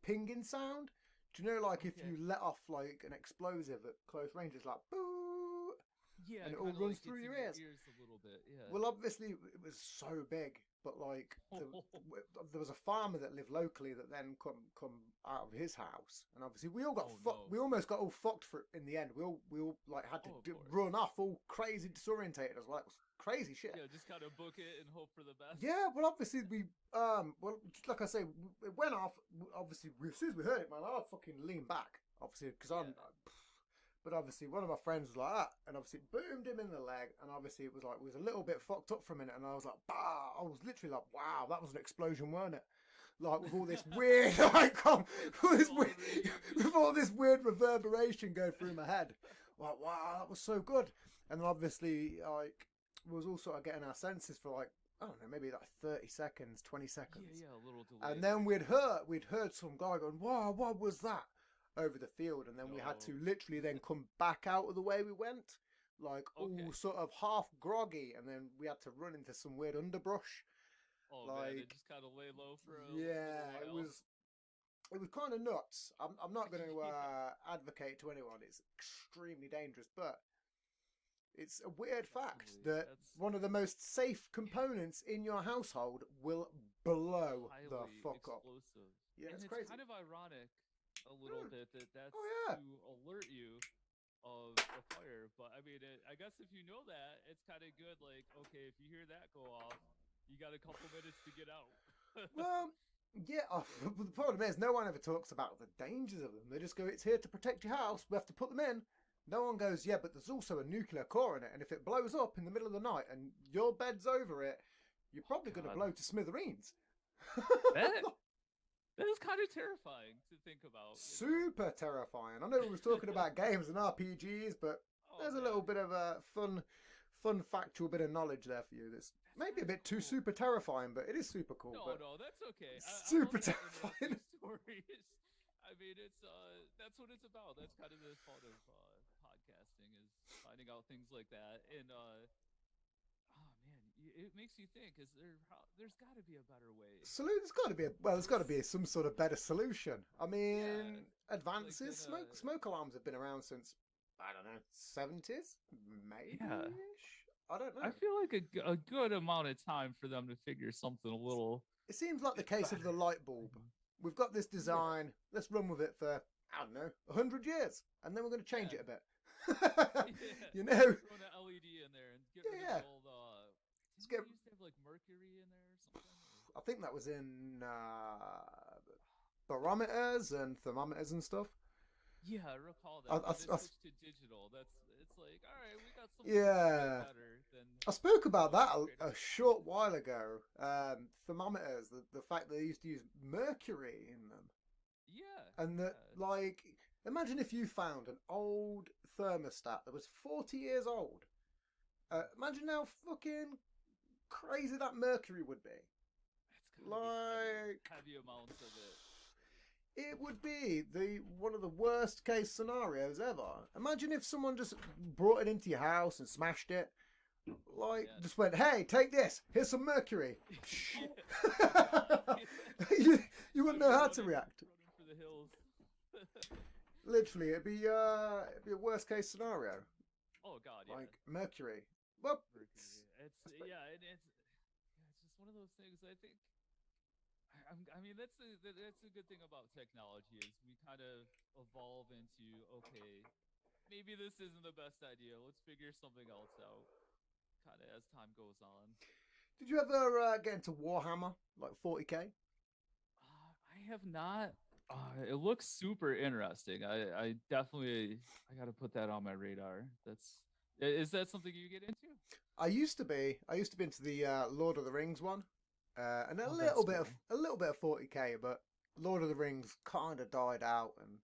pinging sound. Do you know, like if you let off like an explosive at close range, it's like boo,
yeah,
and it all
kinda,
runs
like,
through
gets
your
in
ears.
a little bit. Yeah.
Well, obviously it was so big, but like there was a farmer that lived locally that then come out of his house, and obviously we all got
no.
we almost got all fucked for in the end. We all like had to
Of course.
run off, all crazy, disorientated. I was like, it was crazy shit.
Yeah, just kind of book it and hope for the best.
Yeah, well, obviously we well, like I say, it went off. Obviously, as soon as we heard it, man, I fucking leaned back, obviously, because I'm. But obviously, one of my friends was like that, and obviously, it boomed him in the leg, and obviously, it was like, we was a little bit fucked up for a minute, and I was like, bah! I was literally like, wow, that was an explosion, weren't it? Like, with all this weird, with all this weird reverberation going through my head. Like, wow, that was so good. And then obviously, like, we was all sort of getting our senses for like, I don't know, maybe like 30 seconds, 20 seconds.
Yeah, a little delay.
And then we'd heard some guy going, wow, what was that? over the field, and then we had to
No.
literally then come back out of the way we went, like
Okay.
all sort of half groggy, and then we had to run into some weird underbrush.
Oh man,
Like,
and just kind of lay low for a
yeah,
little while.
it was kind of nuts. I'm not going to advocate to anyone. It's extremely dangerous, but it's a weird fact
Definitely.
that
That's
one of the most safe components in your household will blow the
highly
fuck up.
explosive.
Yeah,
And
it's
it's
crazy.
kind of ironic a little
Mm.
bit that that's
Oh yeah.
to alert you of a fire. But I mean, I guess if you know that, it's kind of good. Like, okay, if you hear that go off, you got a couple minutes to get out.
Well, yeah. The problem is, no one ever talks about the dangers of them. They just go, "It's here to protect your house. We have to put them in." No one goes, "Yeah, but there's also a nuclear core in it, and if it blows up in the middle of the night and your bed's over it, you're probably going to
God.
blow to smithereens."
That that is kind of terrifying to think about.
Super terrifying. I know we was talking about games and RPGs, but
Oh,
there's a
man.
little bit of a fun factual bit of knowledge there for you. That's maybe a
kinda
bit too
cool.
super terrifying, but it is super cool.
No,
but
no, that's okay.
super
I love
terrifying.
interesting stories. I mean, it's that's what it's about. That's kind of the fun of podcasting is finding out things like that. And oh man, it makes you think: there's got to be a better way?
There's got to be there's got to be some sort of better solution. I mean, advances.
Like
Smoke alarms have been around since I don't know 70s, maybe.
Yeah.
I don't know.
I feel like a good amount of time for them to figure something a little.
It seems like the case of the light bulb. We've got this design. Let's run with it for I don't know 100 years, and then we're going to change it a bit. You know.
Throw an LED in there and get rid
Yeah.
of all the.
Let's
Didn't
get-
they used to have like mercury in there or something?
I think that was in barometers and thermometers and stuff.
Yeah, I recall that.
I-
When
I-
they
I-
switched to digital. It's like, all right, we got something
Yeah.
better than.
I spoke about that
Straight
a
up.
short while ago. Thermometers, the fact that they used to use mercury in them,
Yeah.
and that
yeah.
like, imagine if you found an old thermostat that was 40 years old. Imagine how fucking crazy that mercury would be.
It's gotta be
Like,
heavy amounts of it.
it would be one of the worst case scenarios ever. Imagine if someone just brought it into your house and smashed it. Like,
Yeah.
just went, "Hey, take this. Here's some mercury."
Yeah.
you wouldn't know how to react.
Running for the hills.
Literally, it'd be a worst case scenario.
Oh God, yeah.
Like mercury. Well,
Mercury. It's
That's
yeah, and it's just one of those things. I think. I mean, that's the good thing about technology is we kind of evolve into okay, maybe this isn't the best idea. Let's figure something else out. Kind of as time goes on.
did you ever get into Warhammer, like 40k?
I have not. It looks super interesting. I definitely I got to put that on my radar. Is that something you get into?
I used to be into the Lord of the Rings one, and a
Oh,
little
that's
bit of 40k, but Lord of the Rings kind of died out and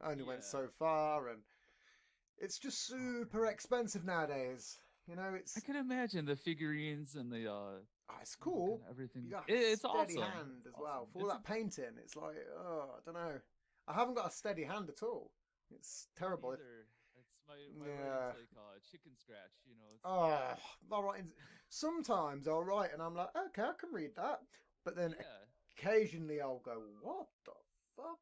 only went
Yeah.
so far, and it's just super expensive nowadays. You know,
I can imagine the figurines and the
it's cool.
kinda everything.
You got
It's
a steady
awesome.
hand as
It's
well.
awesome.
For all
It's
that painting, it's like, oh, I don't know. I haven't got a steady hand at all. It's terrible.
Either. It's my
Yeah.
writing's like chicken scratch. You know. It's,
Oh, my writing's sometimes I'll write and I'm like, okay, I can read that. But then
yeah.
occasionally I'll go, what the fuck?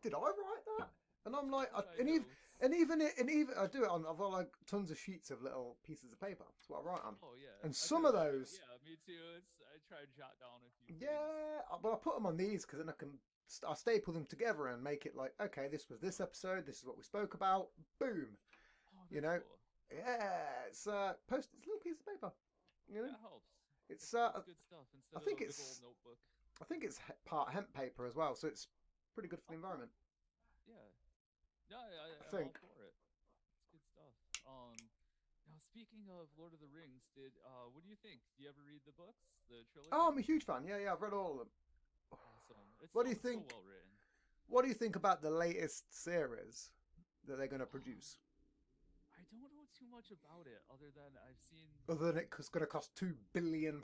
Did I write that? And I'm like,
That's what I
and even
notes.
and even I do it on. I've got like tons of sheets of little pieces of paper. That's what I write on.
Oh yeah.
and
I
some
can
of
imagine.
those-
Yeah, me too. I try to jot down a few. things.
Yeah, but I put them on these because then I staple them together and make it like, okay, this was this episode. This is what we spoke about. Boom.
Oh,
You
that's
know,
cool.
Yeah, it's it's a little piece of paper. You know,
That helps.
it's
It's good stuff. Instead
think
of a
it's-
big old notebook.
I think it's part hemp paper as well, so it's pretty good for the environment.
Yeah. No, I'm
think.
all for it. It's good stuff. Now speaking of Lord of the Rings, what do you think? Do you ever read the books, the trilogy?
Oh, I'm a huge fan. Yeah, I've read all of them.
Awesome. It's
What do you
so
think-
well written.
What do you think about the latest series that they're going to produce?
I don't know too much about it, other than I've seen.
Other than it's going to cost £2 billion.
It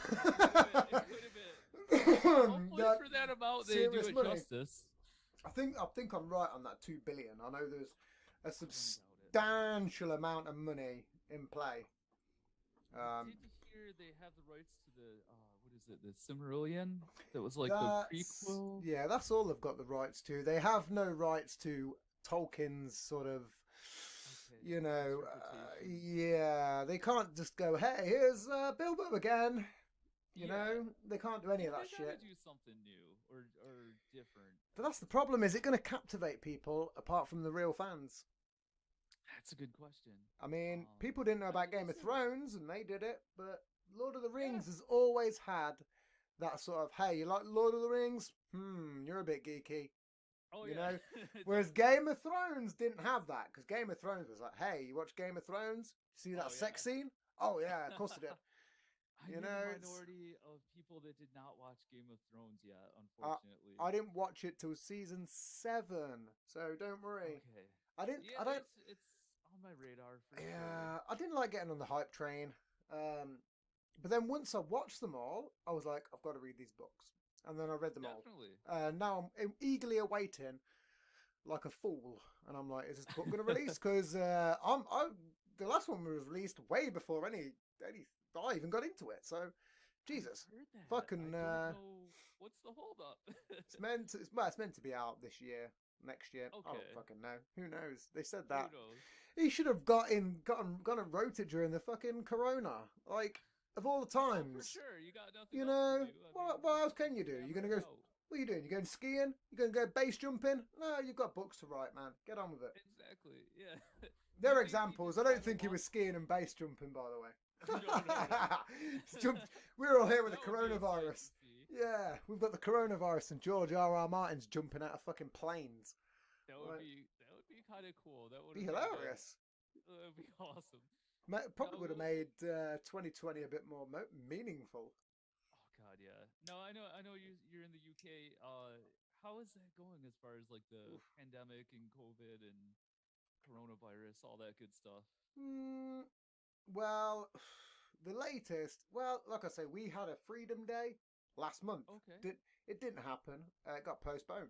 could have been. Hopefully
That
for that amount, they do
serious
it
money.
justice.
I think I'm right on that 2 billion. I know there's a
I don't doubt it.
substantial amount of money in play.
I
Um,
did hear they have the rights to the what is it, the Silmarillion? That was like the
that's
prequel.
yeah, that's all they've got the rights to. They have no rights to Tolkien's sort of,
Okay,
you
his
know,
reputation.
yeah, they can't just go, hey, here's Bilbo again. You
Yeah,
know, they can't do any
yeah,
of
they
that
gotta
shit.
do something new or different.
But that's the problem. Is it going to captivate people apart from the real fans?
That's a good question.
I mean,
Um,
people didn't know
I mean,
about
they
Game of
said,
Thrones and they did it, but Lord of the
yeah,
Rings has always had that sort of, hey, you like Lord of the Rings? You're a bit geeky,
oh
you
yeah,
know? Whereas
definitely.
Game of Thrones didn't have that, because Game of Thrones was like, hey, you watch Game of Thrones? See that
Oh
sex
yeah.
scene? Oh, yeah, of course I did.
I'm
You
in the
know, it's.
minority of people that did not watch Game of Thrones yet,
I,
unfortunately.
I didn't watch it till season 7, so don't worry.
Okay.
I didn't.
Yeah,
I don't.
it's on my radar for sure.
Yeah, I didn't like getting on the hype train. But then once I watched them all, I was like, I've got to read these books, and then I read them all.
Definitely.
Now I'm eagerly awaiting, like a fool, and I'm like, is this book going to release? Because the last one was released way before any I even got into it. So,
I've
Jesus,
heard that. I
fucking,
don't know what's the holdup.
it's meant to be out this year, next year. I don't
Okay.
fucking know. Who knows? They said
Who
that.
knows?
He should have gone and wrote it during the fucking Corona. Like, of all the
Oh, for
times.
sure. You got nothing
You
else to
know,
do. I mean,
what else can
just
you do? You're
hammer
going
it
to go,
out.
what are you doing? You're going skiing? You're going to go base jumping? No, you've got books to write, man. Get on with it.
Exactly. Yeah. You
They're
think he
examples.
just
I don't
kind of
think he was
lost?
skiing and base jumping, by the way.
No, no, no.
We're all here with
That
the
would be a sight to
coronavirus.
see.
Yeah, we've got the coronavirus and George R.R. Martin's jumping out of fucking planes. Like,
That would be kind of cool. That would
be
have made
hilarious.
that would be awesome.
Probably would have
No,
made 2020 a bit more meaningful.
oh God, yeah. No, I know you're in the UK. How is that going as far as like the
Oof.
pandemic and COVID and coronavirus, all that good stuff?
Mm, well, the latest. Well, like I say, we had a Freedom Day last month.
Okay.
It didn't happen. It got postponed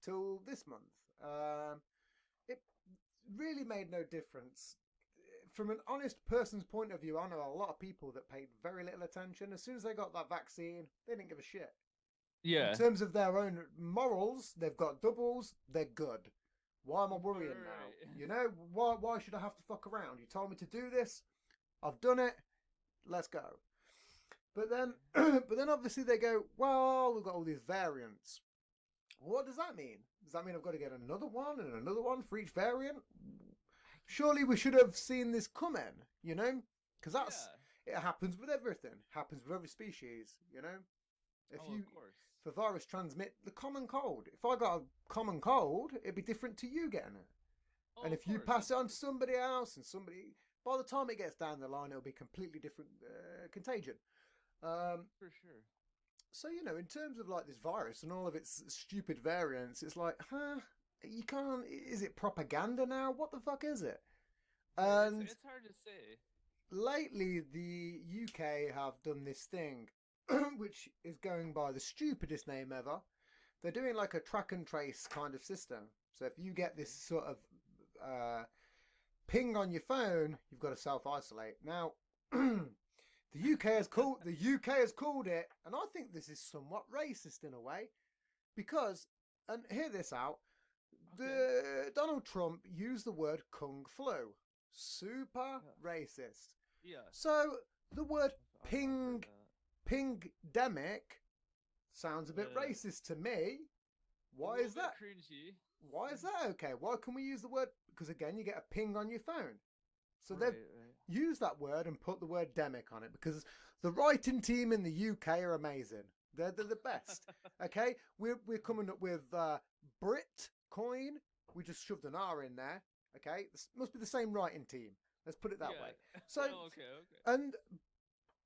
till this month. It really made no difference. From an honest person's point of view, I know a lot of people that paid very little attention. As soon as they got that vaccine, they didn't give a shit. In
Yeah.
terms of their own morals, they've got doubles, they're good. Why am I worrying now?
Right.
You know, why should I have to fuck around? You told me to do this, I've done it, let's go. But then but then obviously they go, well, we've got all these variants. What does that mean? Does that mean I've got to get another one and another one for each variant?
I
Surely we should have seen this coming, you know? Because
yeah.
it happens with everything. It happens with every species, you know? If
Oh,
you
of course.
if a virus transmit the common cold, if I got a common cold, it'd be different to you getting it.
Oh,
And
of
if you
course,
pass
of
it on to
course.
somebody else and somebody, by the time it gets down the line, it'll be completely different contagion. Um,
For sure.
so, you know, in terms of like this virus and all of its stupid variants, it's like, you can't, is it propaganda now? What the fuck is it?
Right.
And
It's hard to say.
lately, the UK have done this thing, which is going by the stupidest name ever. They're doing like a track and trace kind of system. So if you get this
Okay.
sort of ping on your phone, you've got to self isolate. Now, the UK has called it, and I think this is somewhat racist in a way, because and hear this out.
Okay.
The Donald Trump used the word kung flu, super
Yeah.
racist.
Yeah.
So the word
I've heard that.
pingdemic sounds a bit
Uh,
racist to me.
a
Why
little
is
bit
that?
cringy.
Why is that okay? Why can we use the word? Because again, you get a ping on your phone. So
Right,
they've
right.
used that word and put the word demic on it because the writing team in the UK are amazing. They're the best. Okay, we're coming up with Britcoin. We just shoved an R in there. Okay, this must be the same writing team. Let's put it that way.
Yeah.
So
Oh, okay, okay.
and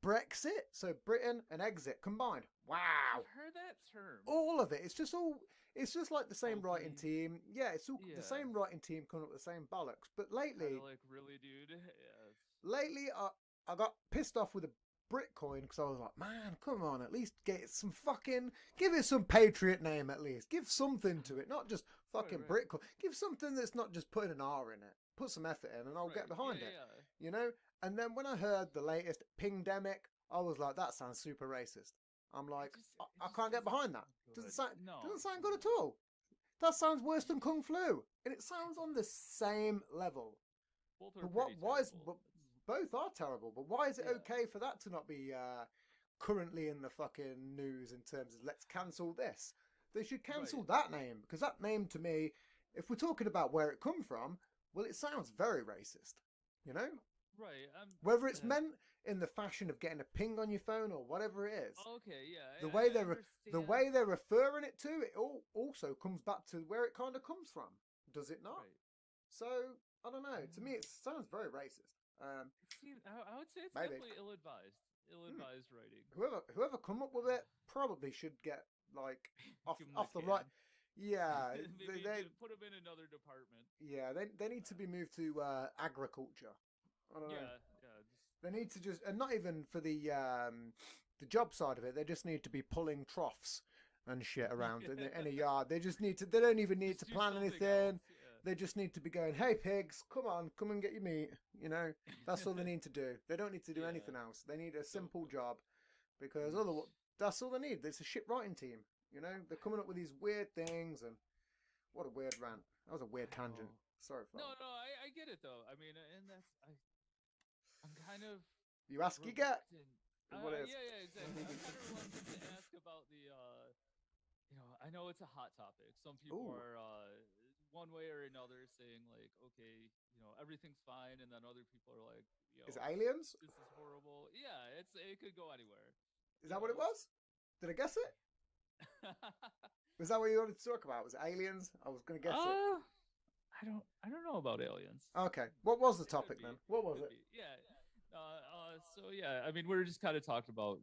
Brexit, so Britain and exit combined. Wow,
I've heard that term.
all of it. It's just like the same writing
Hokey.
team. Yeah, it's all the
Yeah.
same writing team coming up with the same bollocks. But
Kind
lately,
of like, really, dude? Yes.
lately I got pissed off with Bitcoin because I was like, man, come on, at least get some fucking, give it some patriot name at least. Give something to it, not just fucking
Right.
Bitcoin. Give something that's not just putting an R in it. Put some effort in, and I'll get behind it.
Yeah.
You know. And then when I heard the latest Pingdemic, I was like, that sounds super racist. I'm like, I can't get behind that. Doesn't sound good at all. That sounds worse than Kung Flu, and it sounds on the same level.
Both
But
are
what?
pretty
Why is?
terrible.
But both are terrible. But why is it
Yeah.
okay for that to not be currently in the fucking news in terms of let's cancel this? They should cancel that name because that name to me, if we're talking about where it come from, well, it sounds very racist. You know,
Right.
whether it's meant in the fashion of getting a ping on your phone or whatever it is.
Okay. Yeah.
The
I
way they're
understand.
the way they're referring it to it also comes back to where it kind of comes from, does it not?
Right.
So I don't know. To me, it sounds very racist.
See, I would say it's
Maybe.
definitely ill-advised writing.
Whoever come up with it probably should get like off
Give 'em
off the
can.
right. Yeah,
Maybe
they
put them in another department.
yeah they need to be moved to agriculture. I don't know.
Yeah.
They need to just, and not even for the job side of it. They just need to be pulling troughs and shit around in a yard. They just need to. They don't even need
Just
to
do
plan
something
anything.
else, yeah.
They just need to be going, hey pigs, come on, come and get your meat. You know, that's all they need to do. They don't need to do
Yeah.
anything else. They need a simple job because
Preach.
otherwise, that's all they need. It's a shit writing team. You know, they're coming up with these weird things, and what a weird rant. That was a weird
I
tangent.
know.
Sorry for that.
No, I get it though. I mean, and I'm kind of
You ask, you get.
reluctant.
Is what it is.
Yeah, exactly. I'm kind of reluctant to ask about the. I know it's a hot topic. Some people
Ooh.
are one way or another saying like, okay, everything's fine, and then other people are like,
Is it aliens?
this is horrible. Yeah, it could go anywhere.
Is that what it was? Did I guess it? Was that what you wanted to talk about? Was it aliens? I was going to guess it.
I don't know about aliens.
Okay. What was the
It could
topic
be.
then? What was
Could
it?
be. Yeah. So yeah, I mean, we were just kind of talking about,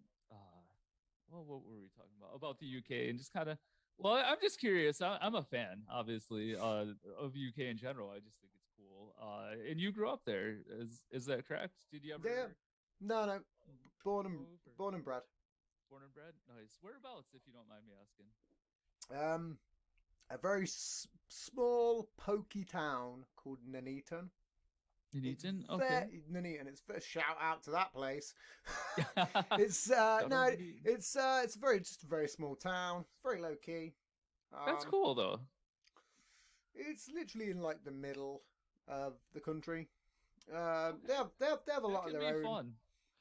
well, what were we talking about? About the UK and just kind of, well, I'm just curious. I'm a fan, obviously, of UK in general. I just think it's cool. And you grew up there. Is that correct? Did you ever?
Yeah. No. Born and
move or-
born and bred.
Born and bred. Nice. Whereabouts, if you don't mind me asking?
A very small, pokey town called Nuneaton.
Nuneaton. Okay.
Nuneaton. It's first shout out to that place. It's
Shout
no,
out to Nuneaton.
it's just a very small town. It's very low key.
That's cool though.
It's literally in like the middle of the country. They have a lot of
That
their
can be
own.
fun.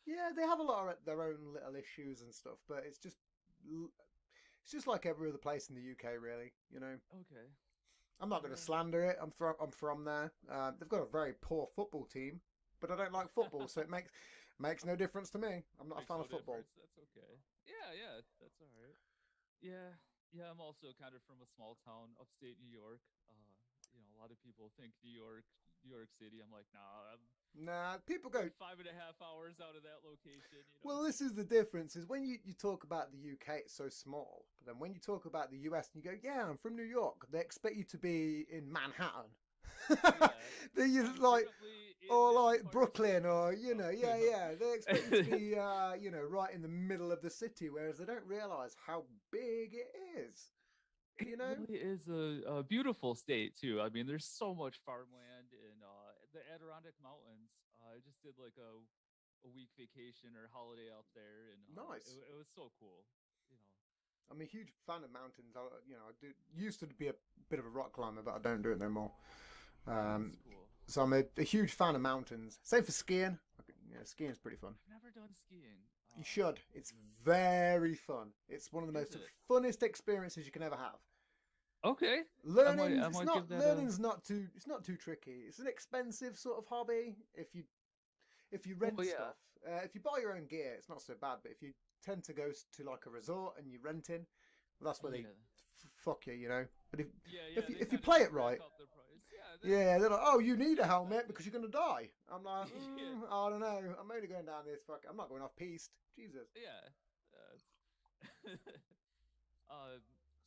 Yeah, they have a lot of their own little issues and stuff, but it's just like every other place in the UK, really. You know.
Okay.
I'm not going to slander it. I'm from there. They've got a very poor football team, but I don't like football, so it makes no difference to me. I'm not a fan of football.
That's okay. Yeah, that's all right. Yeah. I'm also kind of from a small town, upstate New York. A lot of people think New York City. I'm like, nah.
Nah, people go
5.5 hours out of that location.
Well, this is the difference: is when you talk about the UK, it's so small. But then when you talk about the US, and you go, "Yeah, I'm from New York," they expect you to be in Manhattan. They use like, or like Brooklyn, or yeah. They expect you to be, right in the middle of the city, whereas they don't realize how big it is.
It really is a beautiful state too. I mean, there's so much farmland in the Adirondack Mountains. I just did like a week vacation or holiday out there, and
Nice.
It was so cool.
I'm a huge fan of mountains. I used to be a bit of a rock climber, but I don't do it no more.
That's cool.
So I'm a huge fan of mountains. Same for skiing. Skiing's pretty fun.
I've never done skiing.
You should. It's very fun. It's one of the most funnest experiences you can ever have.
Okay.
Learning,
I might give that
learning's not too. It's not too tricky. It's an expensive sort of hobby if you rent stuff. If you buy your own gear, it's not so bad. But if you tend to go to like a resort and you're renting, well, that's where they fuck you, But if you play it right, they're like, oh, you need a helmet because you're gonna die. I'm like, I don't know. I'm only going down this. I'm not going off piste. Jesus.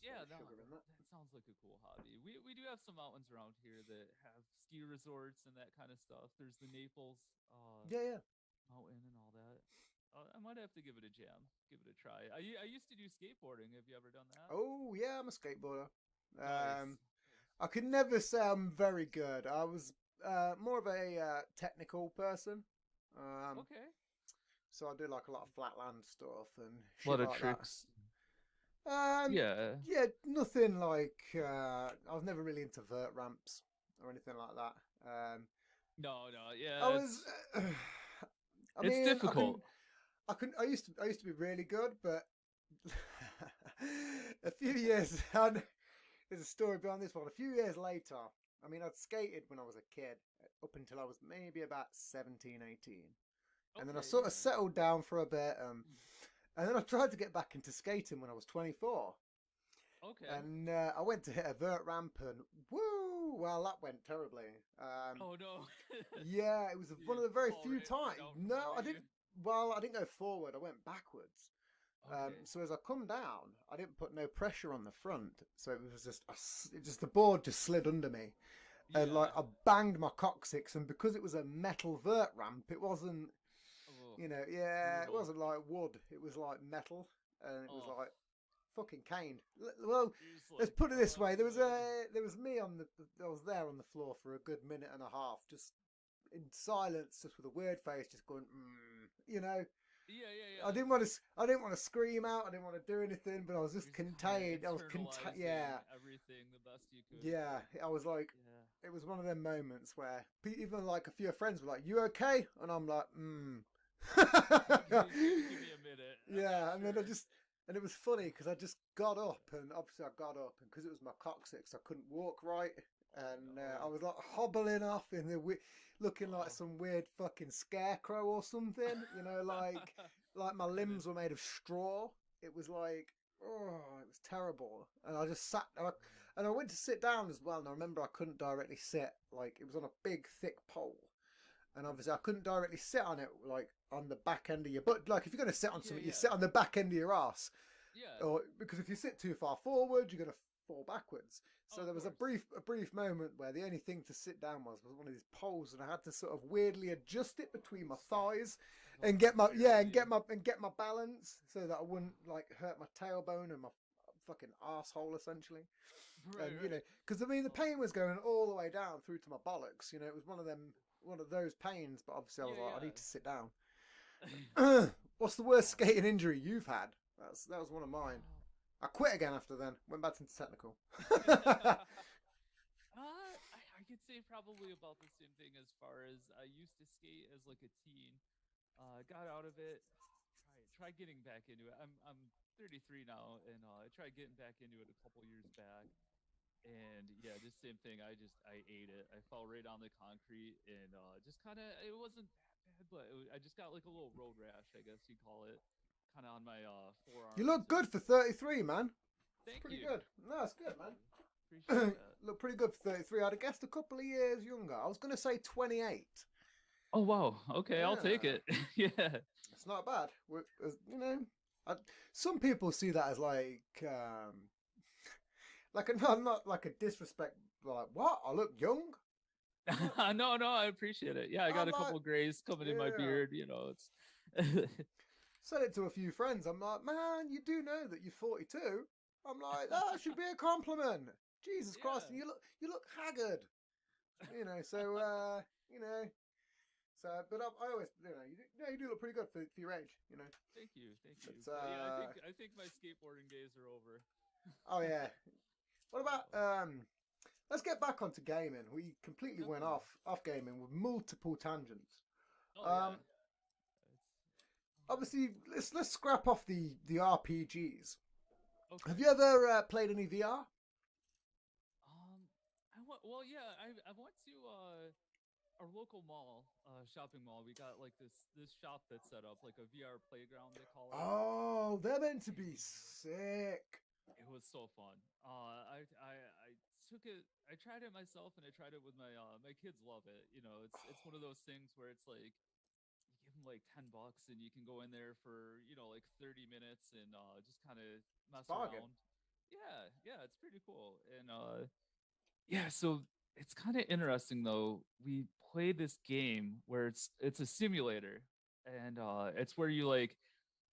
That sounds like a cool hobby. We do have some mountains around here that have ski resorts and that kind of stuff. There's the Naples mountain and all that. I might have to give it a jam, give it a try. I used to do skateboarding. Have you ever done that?
Oh yeah, I'm a skateboarder.
Nice.
I could never say I'm very good. I was more of a technical person. Um,
Okay.
so I do like a lot of flatland stuff and
A lot
shit
of
like that.
tricks. Yeah.
Yeah, nothing like. I was never really into vert ramps or anything like that.
No, no.
I
Yeah,
was. I
it's
mean, I can.
difficult.
I can. I used to be really good, but a few years. There's a story behind this one. A few years later, I mean, I'd skated when I was a kid up until I was maybe about 17, 18. And then I
Okay,
sort of
yeah.
settled down for a bit. And then I tried to get back into skating when I was 24.
Okay.
And I went to hit a vert ramp and woo, well, that went terribly.
Oh no.
Yeah, it was
Did
one
you
of the very
fall
few
right
times.
down from
No,
where
I
you?
didn't. Well, I didn't go forward. I went backwards.
Okay.
So as I come down, I didn't put no pressure on the front, so it was just the board just slid under me, and like
Yeah.
I banged my coccyx, and because it was a metal vert ramp, it wasn't,
Oh,
yeah, it
brutal.
wasn't like wood, it was like metal, and it was
Oh,
like fucking caned. Well,
you're just
let's
like,
put it this
oh
way:
god.
there was me on the, I was there on the floor for a good minute and a half, just in silence, just with a weird face, just going,
Yeah, yeah,
I
yeah.
didn't want to. I didn't want to scream out. I didn't want to do anything, but I was
You're
just
just kind of
contained. I was
internalizing
Yeah,
everything the best you could.
yeah. I was like,
Yeah.
it was one of them moments where even like a few friends were like, "You okay?" And I'm like,
Give me a minute. I'm not
Yeah, and then
sure.
and it was funny because I just got up, and obviously I got up, and because it was my coccyx, I couldn't walk right,
Oh
and I
no.
was like hobbling off in looking like
Oh.
some weird fucking scarecrow or something, like my
Kind of.
limbs were made of straw. It was like, oh, it was terrible, and I just sat, and I went to sit down as well, and I remember I couldn't directly sit, like it was on a big thick pole, and obviously I couldn't directly sit on it like on the back end of your butt. Like if you're going to sit on
Yeah,
something, you
yeah,
sit on the back end of your ass,
yeah.
or because if you sit too far forward, you're going to fall backwards.
Oh,
So
of
there was a
course.
brief moment where the only thing to sit down was one of these poles, and I had to sort of weirdly adjust it between my thighs
Oh,
and
it's barely.
get my balance so that I wouldn't like hurt my tailbone and my fucking asshole essentially.
Right,
And
right.
because I mean the
Oh,
pain was going all the way down through to my bollocks. It was one of those pains. But obviously I was
yeah,
like, I
yeah.
need to sit down. What's the worst
Oh.
skating injury you've had? That was one of mine.
Oh.
I quit again after then. Went back into technical.
I could say probably about the same thing as far as I used to skate as like a teen. Got out of it. Tried getting back into it. I'm 33 now, and I tried getting back into it a couple years back. And yeah, just same thing. I ate it. I fell right on the concrete, and just kind of it wasn't that bad, but I just got like a little road rash, I guess you call it, kind of on my
You
forearms
look
and
good for 33, man. It's
thank
pretty
you,
good. No, it's good,
thank you, appreciate
man.
that.
Look pretty good for 33. I'd have guessed a couple of years younger. I was going to say 28.
Oh wow, okay, I'll take
Yeah,
it. Yeah.
it's not bad. I, some people see that as like a not like a disrespect. Like what? I look young. I'm like,
No, no, I appreciate it. Yeah, I got
I'm
a
like,
couple grays coming in my
yeah.
beard. It's
Said it to a few friends. I'm like, man, you do know that you're 42. I'm like, that should be a compliment. Jesus Christ,
yeah.
and you look haggard. So so. But I always, you do look pretty good for your age.
Thank you, thank you.
But
But yeah, I think my skateboarding days are over.
oh yeah. What about
Oh,
Let's get back onto gaming. We completely went
okay.
off gaming with multiple tangents.
Oh
Um,
yeah. It's
Obviously, let's scrap off the RPGs. Have
okay.
you ever played any VR?
Um, well, yeah, I went to our local mall, shopping mall. We got like this shop that's set up like a VR playground they call it,
Oh, they're meant to be
and
sick.
it was so fun. I took it. I tried it myself, and I tried it with my kids. Love it. It's one of those things where it's like you give them like $10, and you can go in there for like 30 minutes and just kind of
It's
mess
bargain.
around. Yeah, yeah, it's pretty cool. And yeah, so it's kind of interesting though. We play this game where it's a simulator. and it's where you like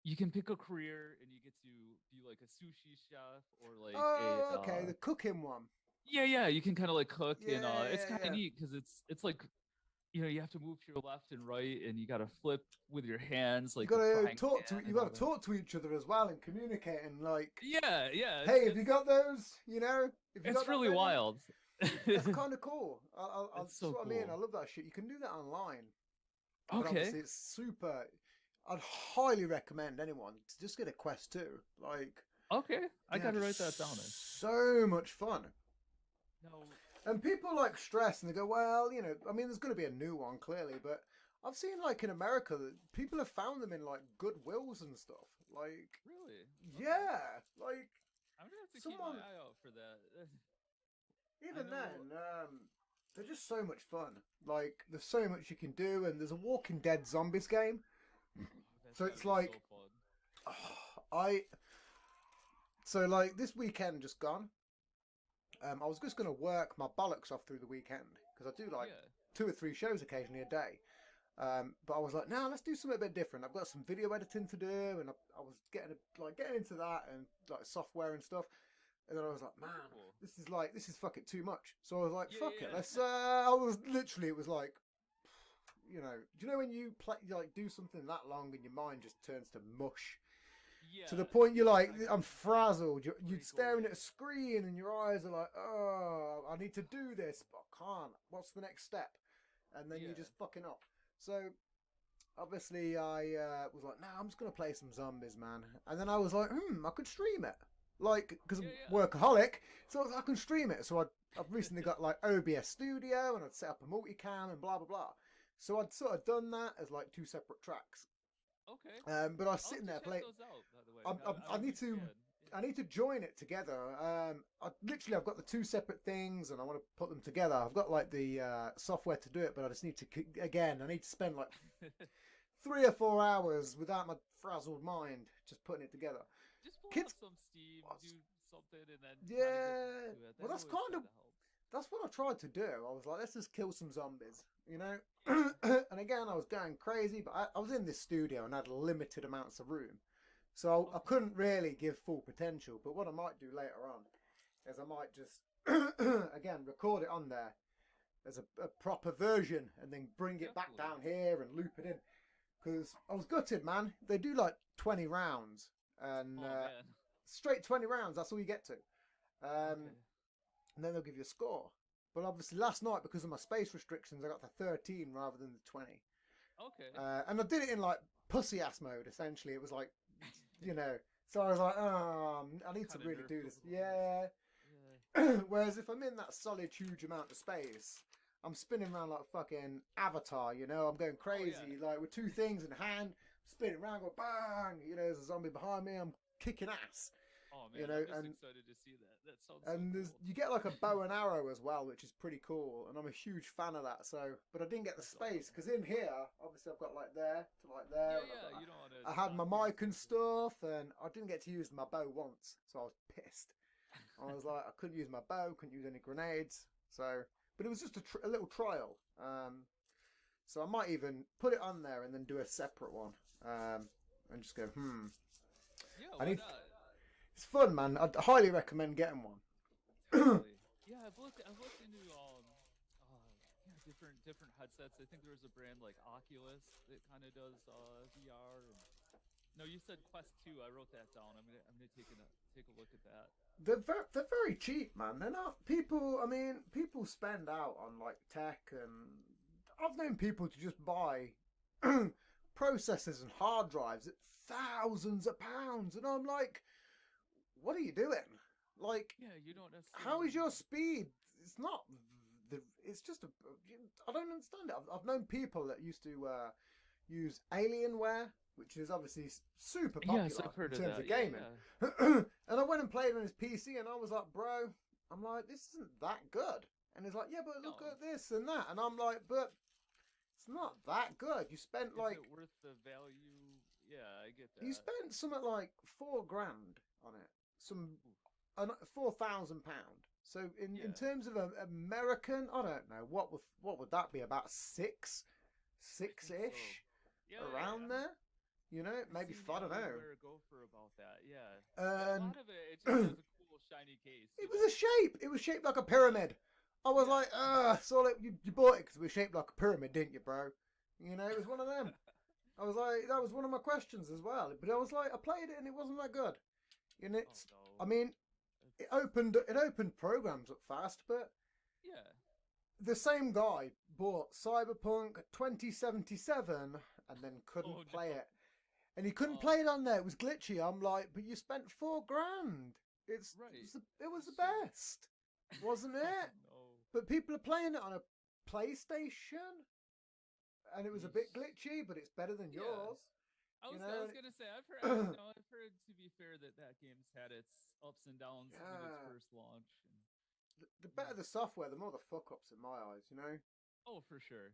you can pick a career and you get to be like a sushi chef or like a
Oh, okay, the cooking one.
yeah, you can kind of like cook, and
Yeah,
it's
yeah,
kind of
yeah.
neat because it's like you have to move to your left and right, and you got to flip with your hands
You
like the
gotta
frying
talk to
pan
you
and all
gotta
that.
talk to each other as well and communicate and like,
Yeah,
hey, have you got those? You know, have you got
it's
that
really
ready?
wild.
That's kind of cool.
It's
That's
so
what I mean. I
cool.
love that shit. You can do that online, but
Okay,
obviously it's super. I'd highly recommend anyone to just get a Quest 2. Like,
okay, I
they're
gotta write that down.
just so much fun.
No,
And people like stress and they go, well, I mean, there's going to be a new one clearly, but I've seen like in America that people have found them in like Goodwills and stuff. Like,
really? Okay,
yeah, like
I'm gonna have to keep my
someone.
eye out for that. I
Even
know.
then, they're just so much fun. Like, there's so much you can do, and there's a Walking Dead zombies game.
That's
So
gotta
it's
be so
like,
fun.
I. So like this weekend just gone. I was just gonna work my bollocks off through the weekend because I do like
Yeah.
2 or 3 shows occasionally a day. But I was like, now let's do something a bit different. I've got some video editing to do, and I was getting into that and like software and stuff. And then I was like, man,
Cool.
this is fucking too much. So I was like,
Yeah,
fuck it,
yeah,
let's. I was literally, it was like, do you know when you play like do something that long and your mind just turns to mush
yeah.
to the point you're like,
I gotta
I'm frazzled. You're
break
staring at
away.
a screen and your eyes are like, oh, I need to do this, but I can't. What's the next step? And then you're
Yeah.
just fucking up. So obviously I was like, nah, I'm just gonna play some zombies, man. And then I was like, I could stream it, like, because I'm
Yeah,
workaholic, so I can stream it. So I've recently got like OBS Studio, and I'd set up a multicam and blah blah blah. So I'd sort of done that as like 2 separate tracks.
Okay.
But I was
I'll have
sitting
to
there
check
playing.
those out, by the way. I'm
I
a
need
big
to.
fan.
I need to join it together. I've got the 2 separate things, and I want to put them together. I've got like the software to do it, but I just need to again. I need to spend like
Yeah.
3 or 4 hours without my frazzled mind just putting it together.
Just pull
Kids,
up some Steam, do something, and then kind of get
yeah.
into it.
Well,
That
that's
always
kind of
kind of helps.
that's what I tried to do. I was like, let's just kill some zombies,
Yeah.
and again, I was going crazy, but I was in this studio and had limited amounts of room. So I
Okay.
couldn't really give full potential. But what I might do later on is I might just, again, record it on there as a proper version and then bring it back
Definitely.
down here and loop it in. Because I was gutted, man. They do like 20 rounds. And
Oh man.
straight 20 rounds, that's all you get to.
Okay.
And then they'll give you a score. But obviously last night, because of my space restrictions, I got to 13 rather than the 20.
Okay.
And I did it in like pussy ass mode, essentially. It was like, so I was like, oh, I need to
Kinda
really
nerfed
do
a
this.
little bit.
Yeah.
Yeah.
Whereas if I'm in that solid, huge amount of space, I'm spinning around like fucking Avatar, I'm going crazy, like with 2 things in hand, spinning around, go bang, there's a zombie behind me, I'm kicking ass,
Oh man, I'm just
and
excited to see that. That sounds so cool.
you get like a bow and arrow as well, which is pretty cool, and I'm a huge fan of that. So, but I didn't get the
That's
space
awesome.
because in here, obviously, I've got like there to like there,
Yeah,
and
yeah. You don't want to
I had my
knock
mic and
things over.
stuff, and I didn't get to use my bow once, so I was pissed. I was like, I couldn't use my bow, couldn't use any grenades, so. But it was just a little trial. So I might even put it on there and then do a separate one, and just go,
Yeah,
I
why
need.
not?
It's fun, man. I'd highly recommend getting one.
Definitely. Yeah, I've looked into different headsets. I think there was a brand like Oculus that kind of does VR. And no, you said Quest 2. I wrote that down. I'm gonna take a look at that.
They're very cheap, man. They're not people. I mean, people spend out on like tech, and I've known people to just buy processors and hard drives at thousands of pounds, and I'm like, what are you doing? Like,
Yeah, you don't
how
necessarily
is your speed? It's not it's just I don't understand it. I've known people that used to use Alienware, which is obviously super
Yes,
popular
I've heard
in
of
terms
that.
of
Yeah,
gaming.
yeah.
And I went and played on his PC, and I was like, bro, I'm like, this isn't that good. And he's like, yeah, but look
No.
at this and that. And I'm like, but it's not that good. You spent
Is
like,
it worth the value? Yeah, I get
you
that.
spent something like 4 grand on it. Some
Oof.
£4,000. So in
Yeah,
terms of American, I don't know what would that be, about
I think so.
six ish.
Yeah,
around there. You know,
I've
maybe
seen
I don't know.
everywhere go for about that. Yeah. Yeah, a
And
lot of it just has a cool shiny case,
it
you
was
know.
a shape. It was shaped like a pyramid. I was
Yeah.
like, so like, you bought it because it was shaped like a pyramid, didn't you, bro? You know, it was one of them. I was like, that was one of my questions as well. But I was like, I played it and it wasn't that good. And
Oh
it's,
no.
I mean,
It's
it opened programs up fast, but
yeah.
the same guy bought Cyberpunk 2077 and then couldn't
Oh
play
no.
it. And he couldn't
Oh,
play it on there. It was glitchy. I'm like, but you spent $4,000.
right.
It was the
Shit.
best, wasn't
Oh
it?
no.
But people are playing it on a PlayStation, and it was a bit
Yeesh.
glitchy, but it's better than
Yeah.
yours.
I
You
was
know,
I was gonna say I've heard to be fair that game's had its ups and downs with its
yeah.
first launch. And,
The better the software, the more the fuck ups in my eyes. You know,
oh, for sure,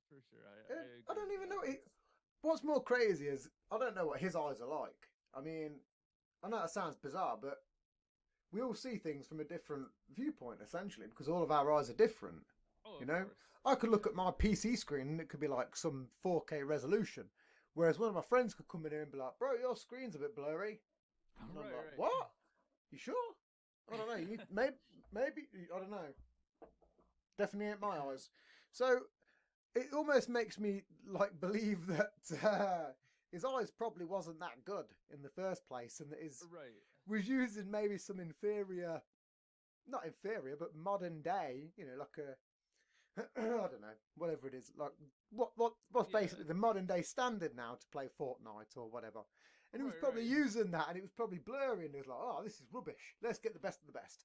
for sure.
and
I
I
agree
don't
with
even
that.
know. What's more crazy is I don't know what his eyes are like. I mean, I know that sounds bizarre, but we all see things from a different viewpoint, essentially, because all of our eyes are different.
Oh,
You
of
know,
course.
I could look
Yeah.
at my PC screen and it could be like some 4K resolution, whereas one of my friends could come in here and be like, "Bro, your screen's a bit blurry," and I'm
Right,
like,
right.
"What? You sure?" I don't know. You maybe I don't know. Definitely ain't my eyes. So it almost makes me like believe that his eyes probably wasn't that good in the first place, and that his
Right.
was using maybe some inferior, not inferior, but modern day, you know, like a I don't know, whatever it is, like what's
Yeah.
basically the modern day standard now to play Fortnite or whatever. And he was
Right,
probably
right.
using that, and it was probably blurry, and he was like, "Oh, this is rubbish. Let's get the best of the best."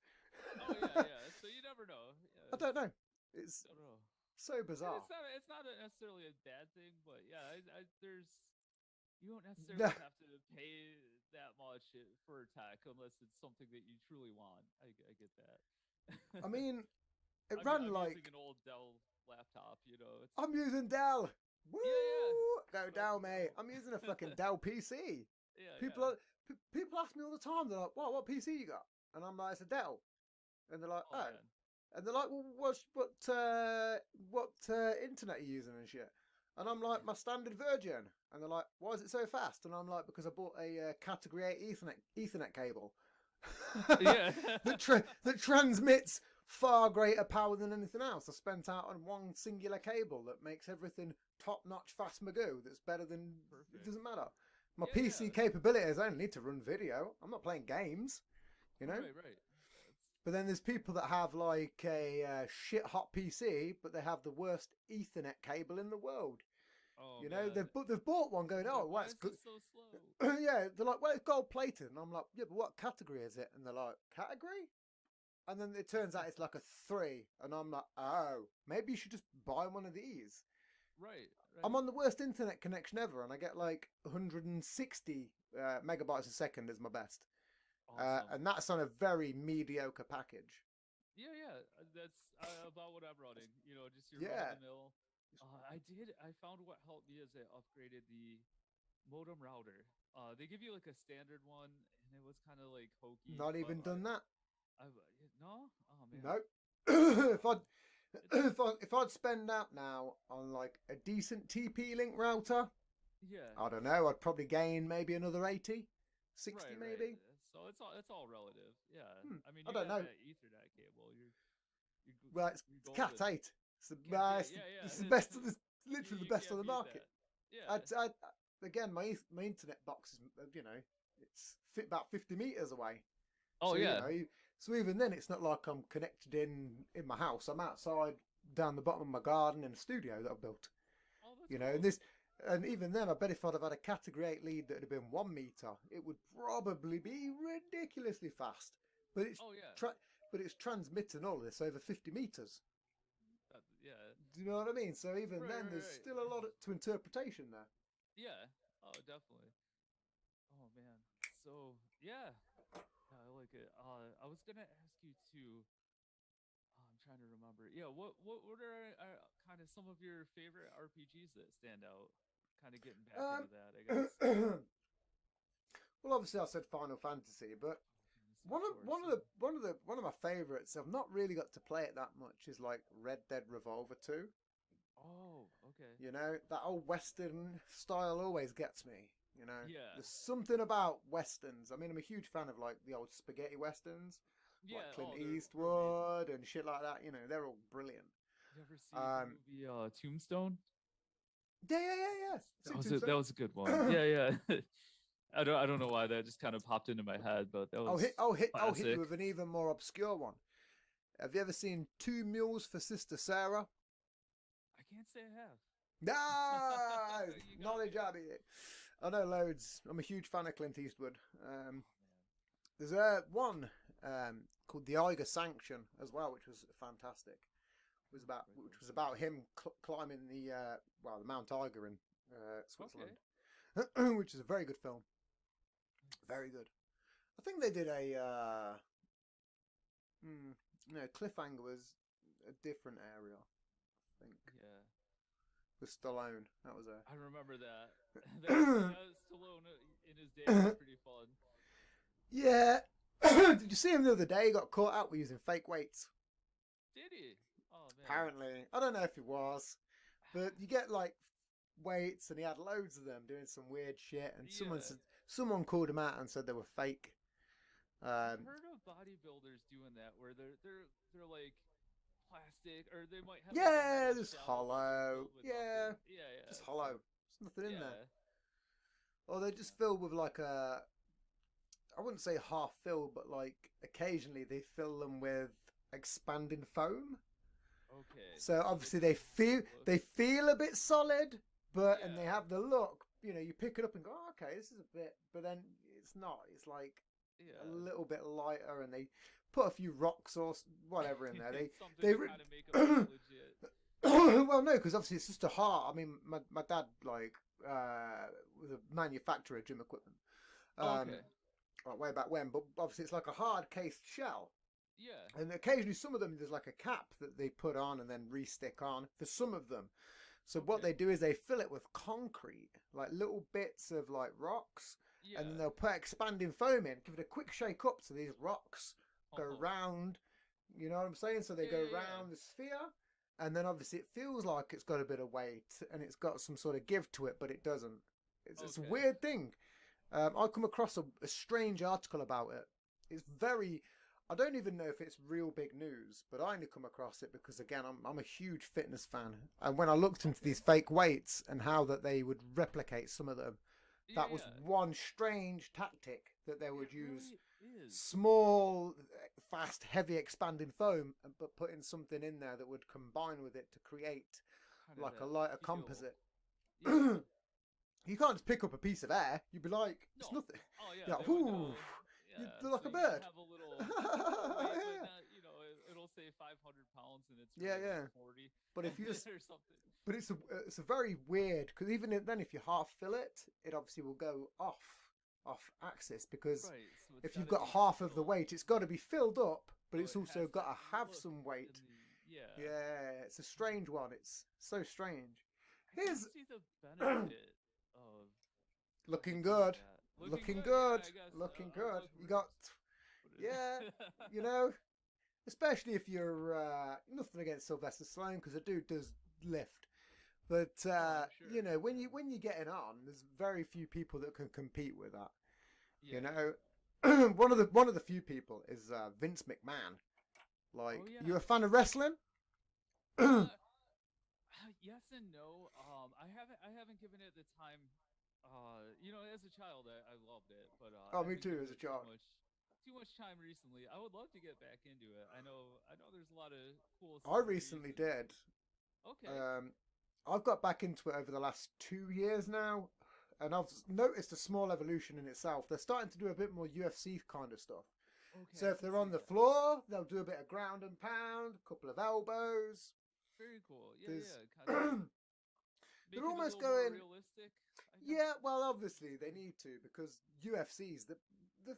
Oh yeah, yeah. So you never know.
I
Yeah,
don't know. It's
don't know.
so bizarre.
It's not necessarily a bad thing, but yeah, there's you don't
No,
necessarily have to pay that much for tech unless it's something that you truly want. I get that.
I mean, it ran
I'm using
like
an old Dell laptop, you know. It's
I'm using Dell. Woo!
yeah, yeah.
Go Dell,
Fucking
mate.
Dell.
I'm using a fucking Dell PC.
Yeah,
People
yeah.
are, people ask me all the time. They're like, "What PC you got?" And I'm like, "It's a Dell." And they're like,
Oh
"Oh."
man.
And they're like, "Well, what internet are you using and shit?" And I'm like, "My standard Virgin." And they're like, "Why is it so fast?" And I'm like, "Because I bought a Category 8 Ethernet cable
Yeah.
that transmits far greater power than anything else. I spent out on one singular cable that makes everything top notch fast magoo. That's better than it
Perfect.
doesn't matter. My
Yeah,
PC
yeah.
capabilities I only need to run video. I'm not playing games, you know."
Right, right. That's
But then there's people that have like a shit hot PC, but they have the worst Ethernet cable in the world.
oh
You know,
man.
they've bought one, going,
Like,
"Oh, well,
why
it's
is
good."
this so slow?
Yeah, they're like, "Well, it's gold plated," and I'm like, "Yeah, but what category is it?" And they're like, "Category?" And then it turns out it's like a 3, and I'm like, "Oh, maybe you should just buy one of these."
Right,
I'm
right.
on the worst internet connection ever, and I get like 160 megabytes a second is my best,
Awesome.
and that's on a very mediocre package.
Yeah, yeah. That's about what I'm running. You know, just your run of
Yeah,
the mill. I found what helped me is I upgraded the modem router. They give you like a standard one, and it was kind of like hokey,
not
but
even done that.
no. Oh man.
Nope.
Oh,
if I'd
it's
if I'd spend out now on like a decent TP link router,
yeah.
I don't know. I'd probably gain maybe another 80, 60
Right, right.
maybe.
So it's all relative. Yeah. I mean,
I
you
don't
got
know.
that Ethernet cable.
Well,
You're
it's Cat
golden.
8.
Cat 8. Yeah,
It's
yeah.
the best. It's literally the
You
best on
can't
the
beat
market.
that. Yeah.
Again, my internet box is, you know, it's fit about 50 meters away.
Oh
So you
yeah.
know, so even then, it's not like I'm connected in my house. I'm outside down the bottom of my garden in a studio that I've built.
Oh, that's
You know,
cool.
and even then, I bet if I'd have had a Category 8 lead that had been 1 meter, it would probably be ridiculously fast. But
Oh yeah.
it's transmitting all of this over 50 meters.
Yeah.
Do you know what I mean? So even
Right,
then,
right,
there's
right.
still a lot to interpretation there.
Yeah. Oh, definitely. Oh man. So yeah, yeah, I like it. I was gonna ask you too. I'm trying to remember. Yeah, what are kind of some of your favorite RPGs that stand out? Kind of getting back
Um,
into that, I guess.
well, obviously, I said Final Fantasy, but
Final Fantasy, of course. Yeah.
one of my favorites. I've not really got to play it that much. Is like Red Dead Revolver 2.
Oh, Okay.
You know, that old Western style always gets me. You know,
Yeah.
there's something about Westerns. I mean, I'm a huge fan of like the old spaghetti Westerns,
Yeah.
like Clint
They're amazing.
Eastwood and shit like that. You know, they're all brilliant.
You ever see the
Um,
movie Tombstone?
yeah.
That
Seen
was
Tombstone.
that was a good one. Yeah, yeah. I don't know why that just kind of popped into my head, but that was
I'll hit you
classic.
with an even more obscure one. Have you ever seen Two Mules for Sister Sarah?
I can't say I have.
No,
You got
knowledge
me.
Abby. I know loads. I'm a huge fan of Clint Eastwood.
Oh
There's one called The Eiger Sanction as well, which was fantastic. Which was about him climbing the Mount Eiger in Switzerland,
Okay.
which is a very good film.
Nice.
Very good. I think they did no, Cliffhanger was a different area. I think
Yeah.
with Stallone. That was
I remember that. That Stallone in his day was pretty fun.
Yeah. Did you see him the other day? He got caught out with using fake weights.
Did he? Oh man.
Apparently, I don't know if he was, but you get like weights, and he had loads of them doing some weird shit. And
Yeah.
someone called him out and said they were fake.
I've heard of bodybuilders doing that where they're like plastic or they might have like a
Yeah,
metal
just
shell but they're
hollow.
filled with
Yeah,
nothing. Yeah, yeah.
just hollow. There's nothing in there.
Yeah.
Or they're just filled with like I wouldn't say half filled, but like occasionally they fill them with expanding foam.
Okay.
So
So
obviously
kind of look.
they feel a bit solid, and they
Yeah.
have the look. You know, you pick it up and go, oh, okay, this is a bit, but then it's not. It's like a
Yeah.
little bit lighter, and they put a few rocks or whatever in there.
Something
They
to kind of make them look legit.
well, no, because obviously it's just a hard. I mean, my dad like was a manufacturer of gym equipment.
Okay.
Like way back when, but obviously it's like a hard cased shell.
Yeah.
And occasionally some of them there's like a cap that they put on and then re-stick on for some of them. So what
Okay.
they do is they fill it with concrete, like little bits of like rocks,
Yeah.
and then they'll put expanding foam in, give it a quick shake up so these rocks go
Oh.
round. You know what I'm saying? So they
Yeah,
go
yeah, yeah.
round the sphere, and then obviously it feels like it's got a bit of weight and it's got some sort of give to it, but it doesn't. It's a
Okay.
weird thing. I come across a strange article about it. It's very. I don't even know if it's real big news, but I only come across it because again, I'm a huge fitness fan, and when I looked into these fake weights and how that they would replicate some of them,
Yeah,
that was
yeah.
one strange tactic that they would
It
use.
really is.
Small, fast, heavy expanding foam, but putting something in there that would combine with it to create
Kind of
like a
that
lighter
feel.
composite.
Yeah.
You can't just pick up a piece of air. You'd be like, it's
No.
nothing.
Oh yeah.
You're like,
They would
ooh,
know.
you
Yeah.
look like
So
a
you
bird.
have a little weight, but
Yeah.
not, it'll say 500 pounds and it's
Yeah,
really
yeah.
like 40.
But if you just,
or something.
but it's a very weird because even then, if you half fill it, it obviously will go off axis because
Right. So it's
if you've
gotta
got
be
half of the
filled,
weight, it's got to be filled up, but
so
it's
it
also
has
got to have
look
some weight.
in the, yeah.
Yeah, it's a strange one. It's so strange.
I can
Here's
see the benefit of
looking
something
good.
like that.
Looking
Yeah,
good.
I guess.
Looking
I
good.
look
You got,
ripped.
yeah, you know, especially if you're nothing against Sylvester Stallone because the dude does lift. But
I'm sure.
you know, when you're getting on, there's very few people that can compete with that.
Yeah.
You know, one of the few people is Vince McMahon. Like,
Oh, yeah.
you a fan of wrestling?
Yes and no. I haven't given it the time. As a child, I loved it, but
Oh,
I
me
haven't
too,
given
as a
it
child.
too much time recently. I would love to get back into it. I know. There's a lot of cool.
I
stories
recently
and-
did.
Okay.
I've got back into it over the last 2 years now, and I've noticed a small evolution in itself. They're starting to do a bit more UFC kind of stuff.
Okay.
So if they're on the floor, they'll do a bit of ground and pound, a couple of elbows.
Very cool. Yeah,
There's-
yeah. Kind of
They're
make it
almost
a little
going.
more realistic. I guess.
Yeah, well, obviously they need to because UFC's the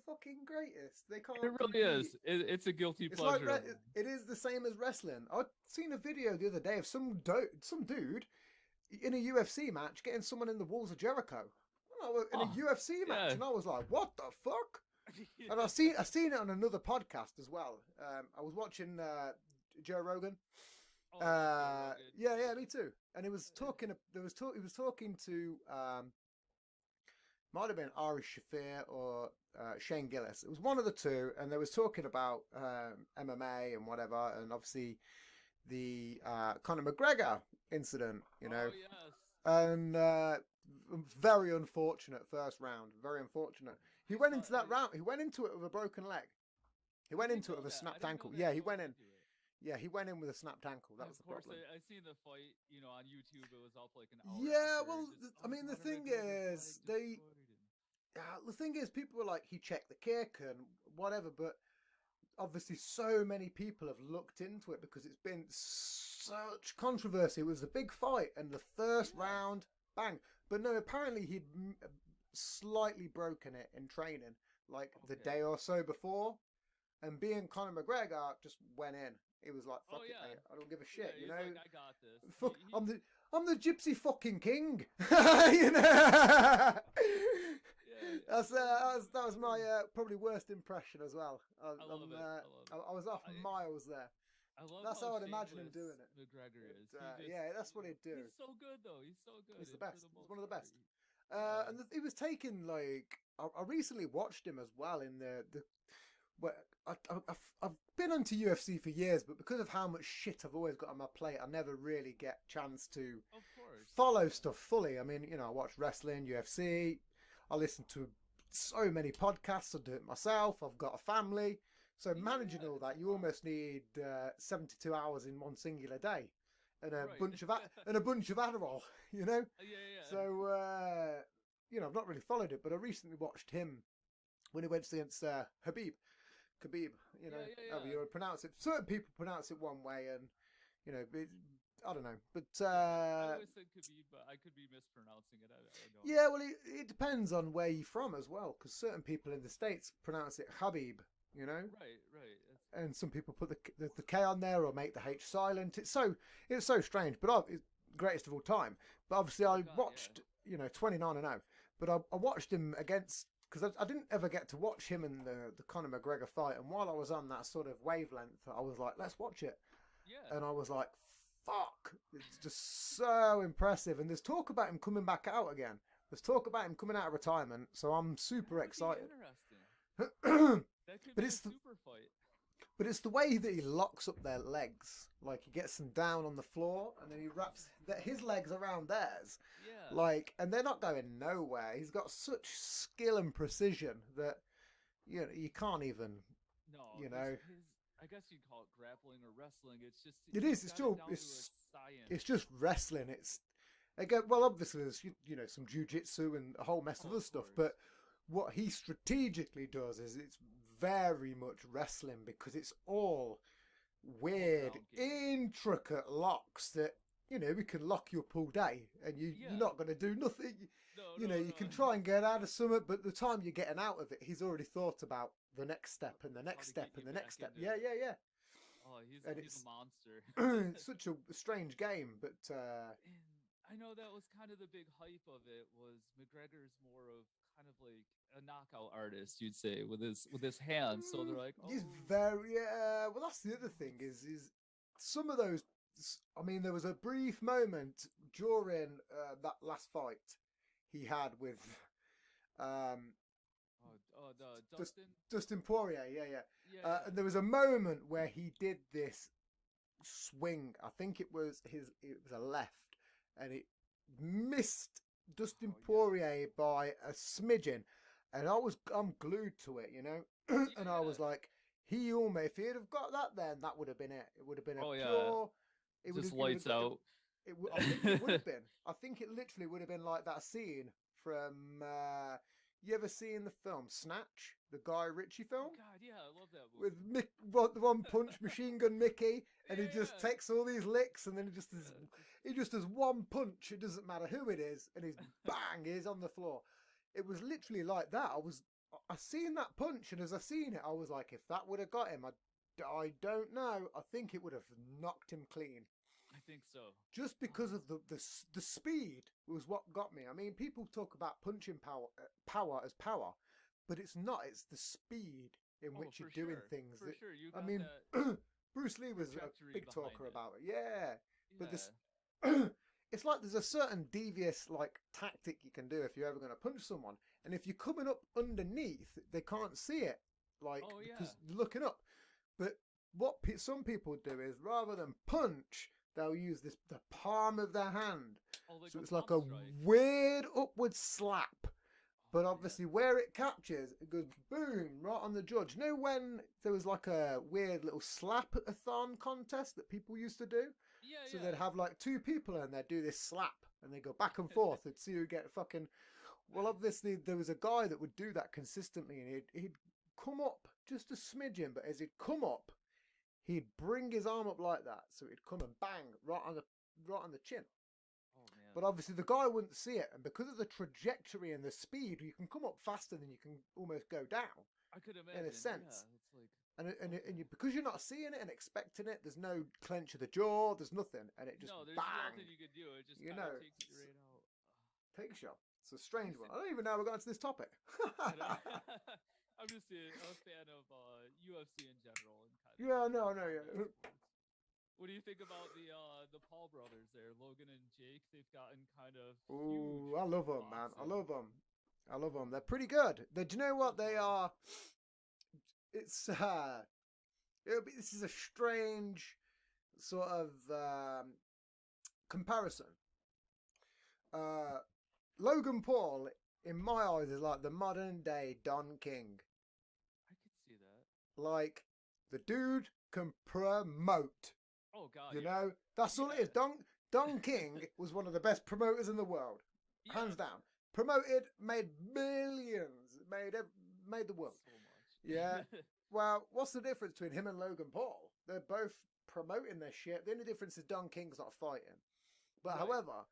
fucking greatest. They can't.
It really is.
compete.
It's a guilty
It's like
pleasure.
it is the same as wrestling. I'd seen a video the other day of some dude in a UFC match getting someone in the walls of Jericho. In a UFC match,
yeah.
and I was like, "What the fuck?" And I seen it on another podcast as well. I was watching Joe Rogan.
Oh, Joe Rogan.
Yeah, me too. and he was talking. He was talking to might have been Ari Shafir or Shane Gillis. It was one of the two, and they was talking about MMA and whatever, and obviously the Conor McGregor incident, you know,
Oh yes.
and very unfortunate first round. Very unfortunate. He went into that round. He went into it with a broken leg. He went into it with a snapped ankle. Yeah, he went in. Yeah, he went in with a snapped ankle. That was the problem.
Of course, I seen the fight. You know, on YouTube, it was up like an hour.
Yeah,
after,
well,
just,
I mean, the
Conor
thing
McGregor's
is,
leg destroyed.
the thing is, people were like, he checked the kick and whatever, but obviously, so many people have looked into it because it's been such controversy. It was a big fight, and the first round, bang. But no, apparently he'd slightly broken it in training, like the day or so before. And being Conor McGregor, just went in. He was like, "Fuck it, mate. I don't give a shit." You know,
like, I got this.
Fuck, I'm the gypsy fucking king. You know. That was my probably worst impression as well.
I love it.
I was off miles there.
That's
how I'd imagine him doing it.
McGregor is.
Yeah, that's what he'd do.
He's so good though. He's so good.
He's the best. He's one of the best.
Yeah.
And he was taking like I recently watched him as well in the well, I've been onto UFC for years, but because of how much shit I've always got on my plate, I never really get a chance to follow stuff fully. I mean, you know, I watch wrestling, UFC. I listen to so many podcasts. I do it myself. I've got a family. So managing all that, you almost need 72 hours in one singular day, and a bunch of Adderall. You know.
Yeah.
So you know, I've not really followed it, but I recently watched him when he went against Khabib, you know, however you would pronounce it. Certain people pronounce it one way, and you know, I don't know. But
I always said Khabib, but I could be mispronouncing it. I don't know.
Yeah, well, it depends on where you're from as well, because certain people in the States pronounce it Habib, you know.
Right.
And some people put the K on there or make the H silent. It's so strange, but it's greatest of all time. But obviously, I watched, you know, 29-0, but I watched him against. Because I didn't ever get to watch him in the Conor McGregor fight. And while I was on that sort of wavelength, I was like, let's watch it.
Yeah.
And I was like, fuck. It's just so impressive. And there's talk about him coming back out again. There's talk about him coming out of retirement. So I'm super excited.
Interesting. That could be a super fight.
But it's the way that he locks up their legs. Like, he gets them down on the floor, and then he wraps his legs around theirs.
Yeah.
Like, and they're not going nowhere. He's got such skill and precision that, you know, you can't even, you know.
I guess you'd call it grappling or wrestling. It's just...
It is. It's just wrestling. It's, again, well, obviously there's, you know, some jiu-jitsu and a whole mess of other stuff, but what he strategically does is it's very much wrestling, because it's all weird, intricate locks that, you know, we can lock you up all day and you're not going to do nothing. You can try and get out of something, but the time you're getting out of it, he's already thought about the next step and the next step and the next step. Yeah.
Oh, he's a monster.
It's such a strange game, but
I know that was kind of the big hype of it. Was McGregor's more of kind of like a knockout artist, you'd say, with his hands. So they're like,
he's very well. That's the other thing is some of those. I mean, there was a brief moment during that last fight he had with Dustin Poirier. Yeah. And there was a moment where he did this swing. I think it was a left, and it missed Dustin Poirier by a smidgen, and I'm glued to it, you know. And I was like, if he'd have got that, then that would have been it. It would have been pure. It
just lights out.
I think it would have been. I think it literally would have been like that scene from. You ever seen the film Snatch, the Guy Ritchie film?
Oh God, yeah, I love that movie.
With the one punch Machine Gun Mickey, and he just takes all these licks, and then he just does one punch. It doesn't matter who it is, and he's bang, he's on the floor. It was literally like that. I seen that punch, and as I seen it, I was like, if that would have got him, I don't know. I think it would have knocked him clean.
I think so.
Just because of the speed was what got me. I mean, people talk about punching power as power, but it's not. It's the speed in which you're doing things.
For sure. You
I
got
mean, Bruce Lee was a big talker about it. Yeah. But it's like there's a certain devious like tactic you can do if you're ever going to punch someone, and if you're coming up underneath, they can't see it, like
Oh yeah.
because you're looking up. But what some people do is rather than punch, they'll use the palm of their hand,
Oh, like
so
a
it's like
palm
a
strike.
weird upward slap. But
Oh,
obviously, where it catches, it goes boom right on the judge. You know when there was like a weird little slap-a-thon contest that people used to do?
yeah.
So
Yeah,
they'd have like two people and they'd do this slap and they go back and forth and see who get fucking. Well, obviously there was a guy that would do that consistently, and he'd come up just a smidgen, but as he'd come up, he'd bring his arm up like that, so he'd come and bang right on the chin.
Oh man.
But obviously the guy wouldn't see it, and because of the trajectory and the speed, you can come up faster than you can almost go down
I could imagine.
in a sense.
Yeah, it's like
And you, because you're not seeing it and expecting it, there's no clench of the jaw, there's nothing, and it just
no, there's
bang
nothing you could do. It just
You
kind
know,
of takes you right out.
take a shot. It's a strange one. I don't even know how we got into this topic.
I know. I'm just a fan of UFC in general and kind of
Yeah, no, no,
combat
yeah.
sports. What do you think about the Paul brothers there, Logan and Jake? They've gotten kind of
Ooh,
huge.
I love
in
them, man. I
boxing.
love them. I love them. They're pretty good. Do you know what they are? It's this is a strange sort of comparison. Logan Paul, in my eyes, is like the modern day Don King.
I could see that.
Like the dude can promote.
Oh God,
You
yeah.
know, that's all it is. Don King was one of the best promoters in the world,
Yeah,
hands down. Promoted, made millions, made the world.
so much.
Yeah. Well, what's the difference between him and Logan Paul? They're both promoting their shit. The only difference is Don King's not fighting. But
Right.
however,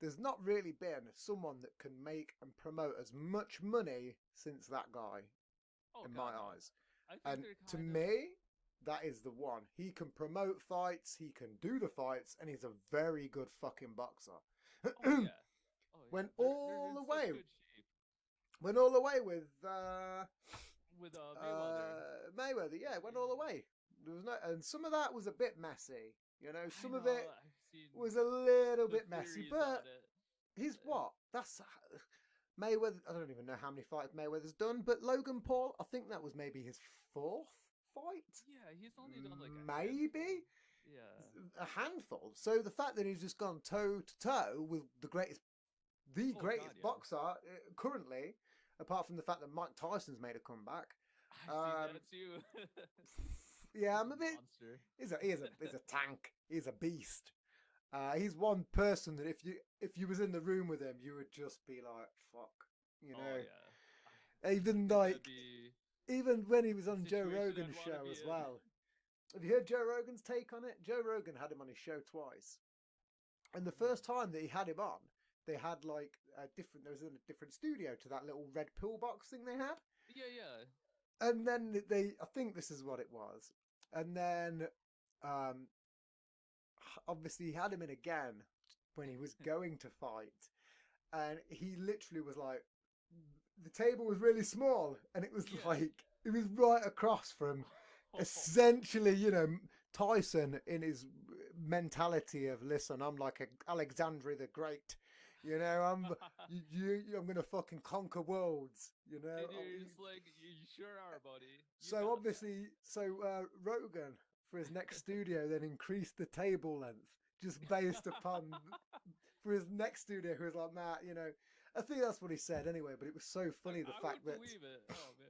there's not really been someone that can make and promote as much money since that guy,
Oh,
in
God,
my
no.
eyes.
I think
And
they're
to
kind of.
me, that is the one. He can promote fights, he can do the fights, and he's a very good fucking boxer.
Oh yeah. Oh yeah.
Went
They're
all
in
the
such
way.
good shape
Went all the way with
with Mayweather.
Mayweather. Yeah, went all the way. There was no, and some of that was a bit messy. You know,
I
some
know.
of it
I've seen
was a little
the
bit messy.
theories
But
on it.
he's what? That's Mayweather. I don't even know how many fights Mayweather's done, but Logan Paul, I think that was maybe his fourth fight.
Yeah, he's only done like a
Maybe
handful. Yeah.
a handful. So the fact that he's just gone toe to toe with the greatest
Oh, God, yeah.
boxer currently, apart from the fact that Mike Tyson's made a comeback.
I've seen that too.
Yeah,
He's
I'm a bit.
monster.
He's a tank. He's a beast. He's one person that if you was in the room with him, you would just be like, fuck, you know.
Oh yeah.
Even
That'd
like
be
even when he was on Joe
situation
Rogan's
I'd wanna
show
be
as
in.
well. Have you heard Joe Rogan's take on it? Joe Rogan had him on his show twice, and the first time that he had him on, they had like a different. There was in a different studio to that little red pill box thing they had.
Yeah, yeah.
And then I think this is what it was. And then, obviously, he had him in again when he was going to fight. And he literally was like, the table was really small. And it was
Yeah.
like, it was right across from essentially, you know, Tyson in his mentality of, listen, I'm like Alexander the Great. You know, I'm going to fucking conquer worlds. You know,
And you're just like, you sure are, buddy. You
so
got
obviously, Rogan for his next studio then increased the table length just based upon for his next studio. Who was like, Matt, you know, I think that's what he said anyway. But it was so funny the
I
fact
would
that,
believe it. Oh man.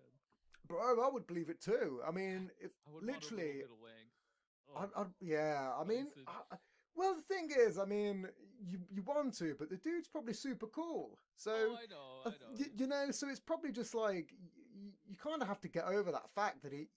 bro, I would believe it too. I mean, if
I would
literally,
want a little bit of length. Oh,
yeah. I mean,
sausage.
well, the thing is, I mean, you want to, but the dude's probably super cool. So
oh, I know.
you know, so it's probably just like you kind of have to get over that fact that he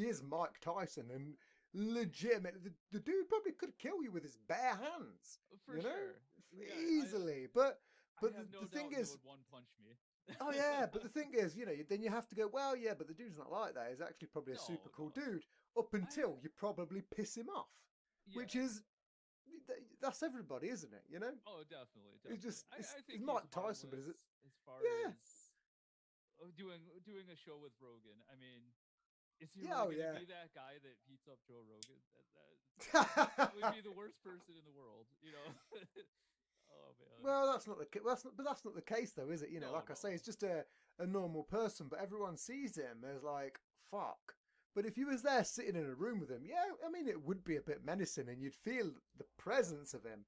is Mike Tyson and legitimate. The dude probably could kill you with his bare hands,
For
you know,
sure. Yeah,
easily. But
I have no
the thing
doubt
is,
he would one punch me.
oh yeah, but the thing is, you know, then you have to go, well, yeah, but the dude's not like that. He's actually probably a
No,
super cool
no.
dude up until you probably piss him off,
Yeah.
which is. That's everybody, isn't it? You know.
Oh, definitely.
It's just
I think
it's Mike
he's
Tyson, but is it?
harmless as far
Yeah.
as doing a show with Rogan. I mean, is he
Yeah, oh,
really
yeah.
gonna be that guy that beats up Joe Rogan? That would be the worst person in the world, you know.
Well, that's not the but that's not the case though, is it? You know,
No,
like I
no.
say, it's just a normal person, but everyone sees him as like fuck. But if you was there sitting in a room with him, yeah, I mean, it would be a bit menacing, and you'd feel the presence of him.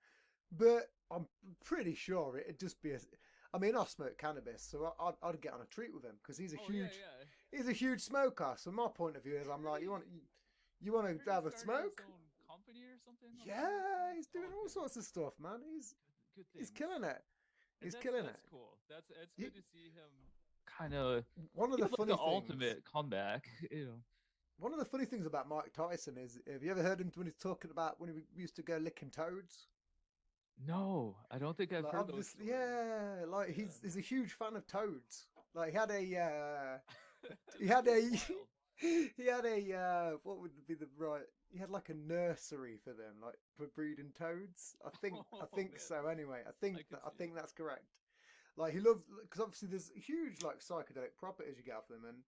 But I'm pretty sure it'd just be. I mean, I smoke cannabis, so I'd get on a treat with him because he's a
Oh yeah,
huge
yeah.
he's a huge smoker. So my point of view is, I'm like, you want
I
to
heard he
have a
started
smoke?
his own company or something. along
Yeah,
those lines?
he's doing
Oh,
all
okay.
sorts of stuff, man.
Good
He's
things.
killing it.
And
He's killing
that's
it.
cool. It's
He-
good to see him kind of
one of the
give like
funny
the
things,
ultimate comeback.
one of the funny things about Mike Tyson is, have you ever heard him when he's talking about when we used to go licking toads?
No, I don't think I've
Like,
heard those
obviously,
stories.
yeah, like
Yeah.
he's a huge fan of toads. Like he had a he
That's
had a
wild.
he had a what would be the right? He had like a nursery for them, like for breeding toads. I think
Oh, man.
so. Anyway, I
I could
I
see
think
it.
that's correct. Like he loved, because obviously there's huge like psychedelic properties you get off them, and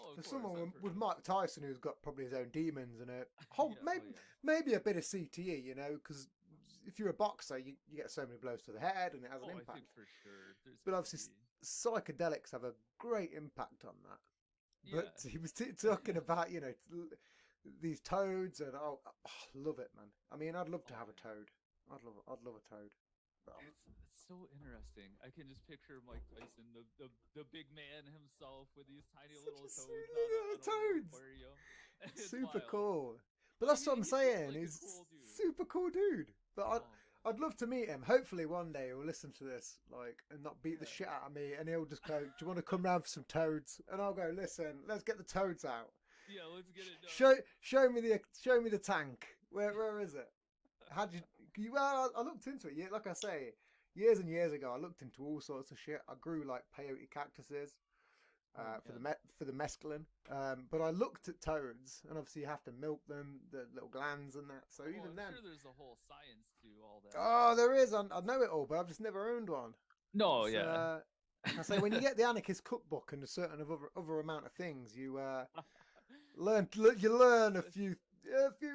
Oh, of
for
course,
someone
I've
with
heard.
Mike Tyson who's got probably his own demons and a whole
Yeah, oh yeah.
maybe a bit of CTE, you know, because if you're a boxer, you get so many blows to the head and it has an
Oh, I
impact.
think for sure. There's
But
got to
obviously,
be.
psychedelics have a great impact on that.
Yeah.
But he was talking about, you know, these toads, and love it, man. I mean, I'd love to
Oh
have a
yeah.
toad. I'd love a toad. But
It's so interesting. I can just picture Mike Tyson, the big man himself, with these tiny
such
little
a
toads
silly
on
little
a little
toads.
aquarium. It's
Super
wild.
cool. But that's what I'm
He seems
saying.
like a
He's
cool dude.
super cool dude. But
Oh
I'd love to meet him. Hopefully one day he'll listen to this, like, and not beat the
Yeah.
shit out of me, and he'll just go, "Do you want to come round for some toads?" And I'll go, "Listen, let's get the toads out.
yeah, let's get it done.
Show me the tank. Where is it? How'd you? Well, I looked into it. Yeah, like I say, years and years ago, I looked into all sorts of shit. I grew like peyote cactuses.
Oh,
For
man.
for the mescaline, but I looked at toads, and obviously you have to milk them, the little glands and that. So
Oh,
even
I'm
then,
sure there's a whole science to all that.
oh, there is. I know it all, but I've just never owned one.
No,
It's,
yeah.
I say when you get the anarchist cookbook and a certain other amount of things, you learn a few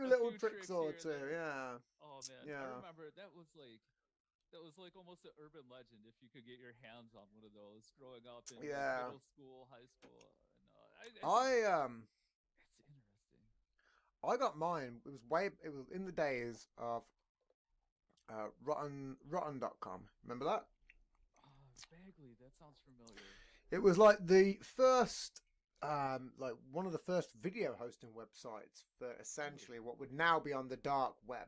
little tricks or
here and
two.
there.
Yeah,
Oh man, I
yeah.
remember that was like almost an urban legend if you could get your hands on one of those growing up in like
Yeah.
middle school, high school. I think it's interesting.
I got mine. It was in the days of rotten.com. Remember that?
Vaguely, that sounds familiar.
It was like the first like one of the first video hosting websites for essentially what would now be on the dark web.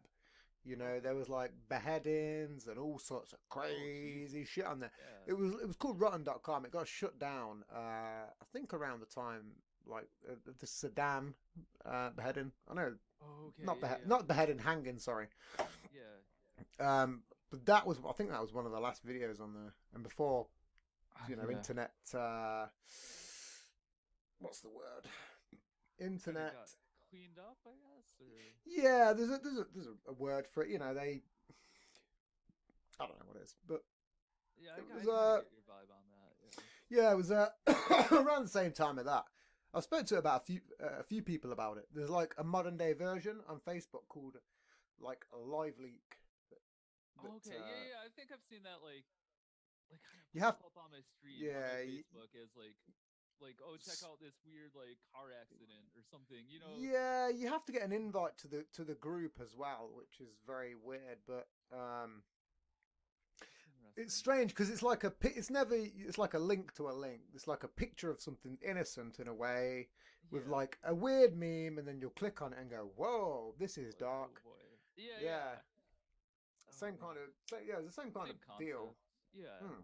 You know, there was like beheadings and all sorts of crazy shit on there.
Yeah.
It was called rotten.com. It got shut down I think around the time like the Saddam beheading. I know,
Oh, okay.
not
Yeah, yeah.
not beheading, hanging, sorry.
Yeah.
But I think that was one of the last videos on there. And before, you know,
Yeah.
internet what's the word?
Kinda
Internet.
got cleaned up, I guess. Or...
Yeah, there's a word for it. You know, I don't know what it is, but
Yeah,
it
I
was
kinda get your vibe on that. Yeah.
yeah, it was around the same time of that. I spoke to about a few people about it. There's like a modern day version on Facebook called like a live leak.
Okay, yeah. I think I've seen that like kind of
You have-
pop up on my street on
yeah,
my Facebook as like oh, check out this weird like car accident or something, you know.
Yeah, you have to get an invite to the group as well, which is very weird. But it's
Interesting.
strange because it's like it's like a link to a link. It's like a picture of something innocent in a way with
Yeah.
like a weird meme, and then you'll click on it and go, "Whoa, this is
Like,
dark."
oh boy. Yeah,
Yeah.
yeah.
Same
Oh,
kind of yeah, it's the same kind
same
of deal.
concept. Yeah.
Hmm.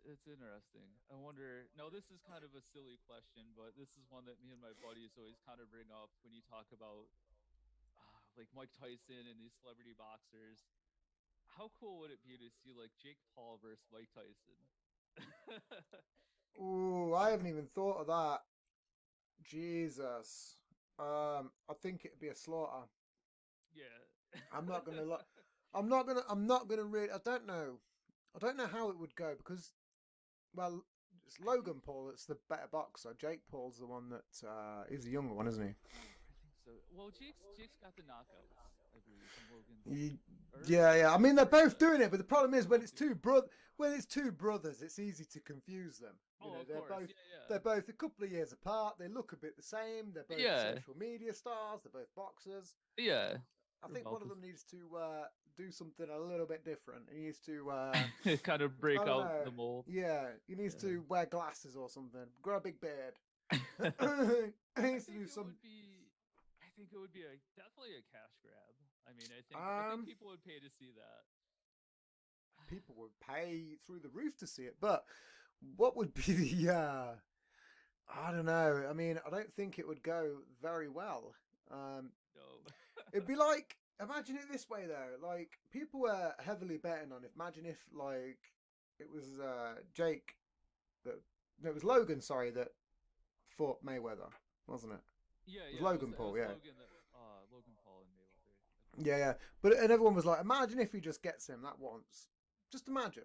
It's interesting. I wonder. No, this is kind of a silly question, but this is one that me and my buddies always kind of bring up when you talk about like Mike Tyson and these celebrity boxers. How cool would it be to see like Jake Paul versus Mike Tyson?
Ooh, I haven't even thought of that. Jesus. I think it'd be a slaughter.
Yeah.
I'm not gonna look. I'm not gonna really. I don't know. I don't know how it would go because, well, it's Logan Paul that's the better boxer. Jake Paul's the one that is the younger one, isn't he?
I think so. Well, Jake's got the knockouts, I degrees and Logan's.
Yeah. I mean, they're both doing it, but the problem is when
Both
it's
do.
when it's two brothers, it's easy to confuse them. You know,
Of
they're
course.
both
Yeah.
they're both a couple of years apart. They look a bit the same. They're both
Yeah.
social media stars. They're both boxers.
Yeah.
I
They're
think one of
about
them needs to do something a little bit different. He needs to,
to kind of break
I don't
out
know.
the mold.
Yeah, he needs
Yeah.
to wear glasses or something. Grow a big beard.
I
he needs to
think
do
it
some.
would be. I think it would be definitely a cash grab. I mean, I think people would pay to see that.
People would pay through the roof to see it, but what would be the? I don't know. I mean, I don't think it would go very well.
No.
It'd be like, imagine it this way though. Like people were heavily betting on it. Imagine if like it was Jake that no, it was Logan. Sorry, that fought Mayweather, wasn't it?
Yeah,
It was
yeah.
Logan Paul. Yeah,
Logan Paul and Mayweather.
yeah. But and everyone was like, imagine if he just gets him that once. Just imagine.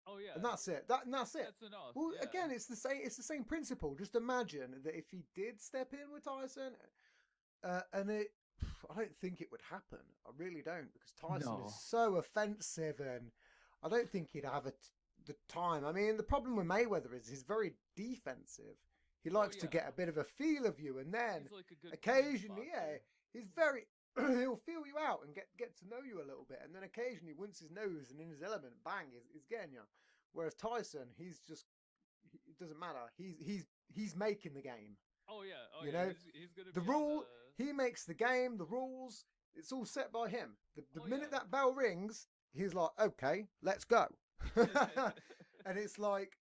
Oh yeah.
And that's it. And that's it.
That's enough.
Well,
yeah.
again, it's the same. It's the same principle. Just imagine that if he did step in with Tyson, and it, I don't think it would happen. I really don't, because Tyson
No.
is so offensive, and I don't think he'd have the time. I mean, the problem with Mayweather is he's very defensive. He likes to
yeah.
get a bit of a feel of you, and then
He's like a good
occasionally,
punch
yeah,
boxer.
he's very. He'll feel you out and get to know you a little bit, and then occasionally, once his nose and in his element, bang, he's getting you. Whereas Tyson, he's just, it doesn't matter. He's making the game.
Oh yeah. Oh
You
yeah.
know,
he's gonna
The
be
rule,
On
he makes the game, the rules. It's all set by him. The
Oh,
minute
yeah.
that bell rings, he's like, okay, let's go.
the.
And it's like,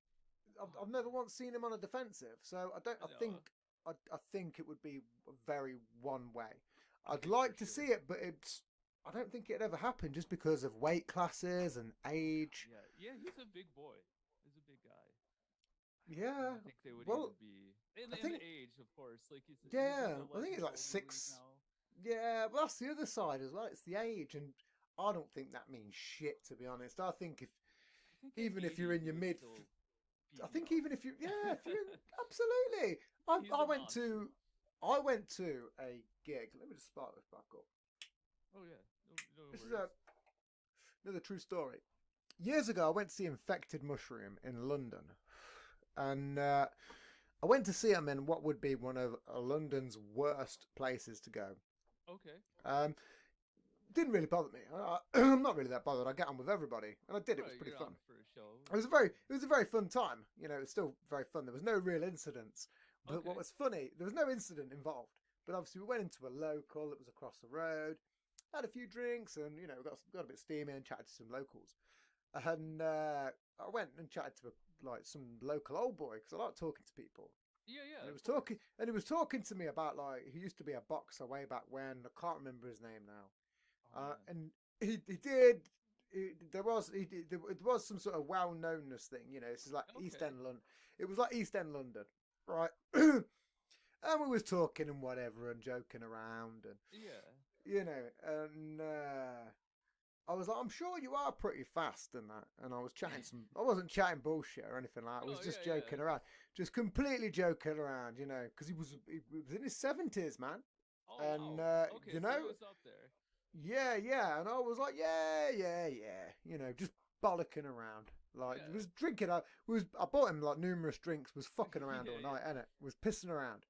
I've never once seen him on a defensive. So I don't. I
No.
think I think it would be very one way. I'd
Okay,
like
for
to
sure.
see it, but I don't think it'd ever happen just because of weight classes and age.
Yeah. He's a big boy. He's a big guy.
Yeah.
I think they would
Well,
even be in
I
the
think-
age, of course. Like he's
Yeah,
in the
I think it's like
legends older league
6.
now.
Yeah, but that's the other side as well. It's the age, and I don't think that means shit, to be honest. I think
I think at
even if
80,
you're in
he
your
would
mid,
still beat
I
me
think
up.
even if you, yeah, if you're absolutely.
He's
I
a
went
monster.
to, I went to a gig. Let me just spark this back up.
Oh yeah. No
This is
worries.
another true story. Years ago, I went to see Infected Mushroom in London, and I went to see him in what would be one of London's worst places to go.
Okay.
Didn't really bother me. I'm not really that bothered. I get on with everybody, and I did. It was
Right,
pretty
you're
fun.
on for a show.
It was a very fun time. You know, it was still very fun. There was no real incidents, but
Okay.
what was funny, there was no incident involved. But obviously, we went into a local that was across the road, had a few drinks, and you know, got a bit steamy and chatted to some locals. And I went and chatted to some local old boy because I like talking to people.
Yeah.
And he
of
was
course.
talking to me about he used to be a boxer way back when. I can't remember his name now.
Oh, man.
And there was some sort of well-knownness thing, you know. This is like East
Okay.
End London. It was like East End London, right? And we was talking and whatever and joking around and
Yeah.
you know, and I was like, I'm sure you are pretty fast and that. And I was chatting I wasn't chatting bullshit or anything like that. I was
Oh,
just
yeah,
joking
yeah.
around, just completely joking around, you know, because he was in his 70s, man.
Oh
And,
wow. Okay.
you
so
know,
he was up there.
Yeah, and I was like, yeah, you know, just bollocking around, like
Yeah.
was drinking. I bought him like numerous drinks, was fucking around
Yeah,
all night, and it was pissing around.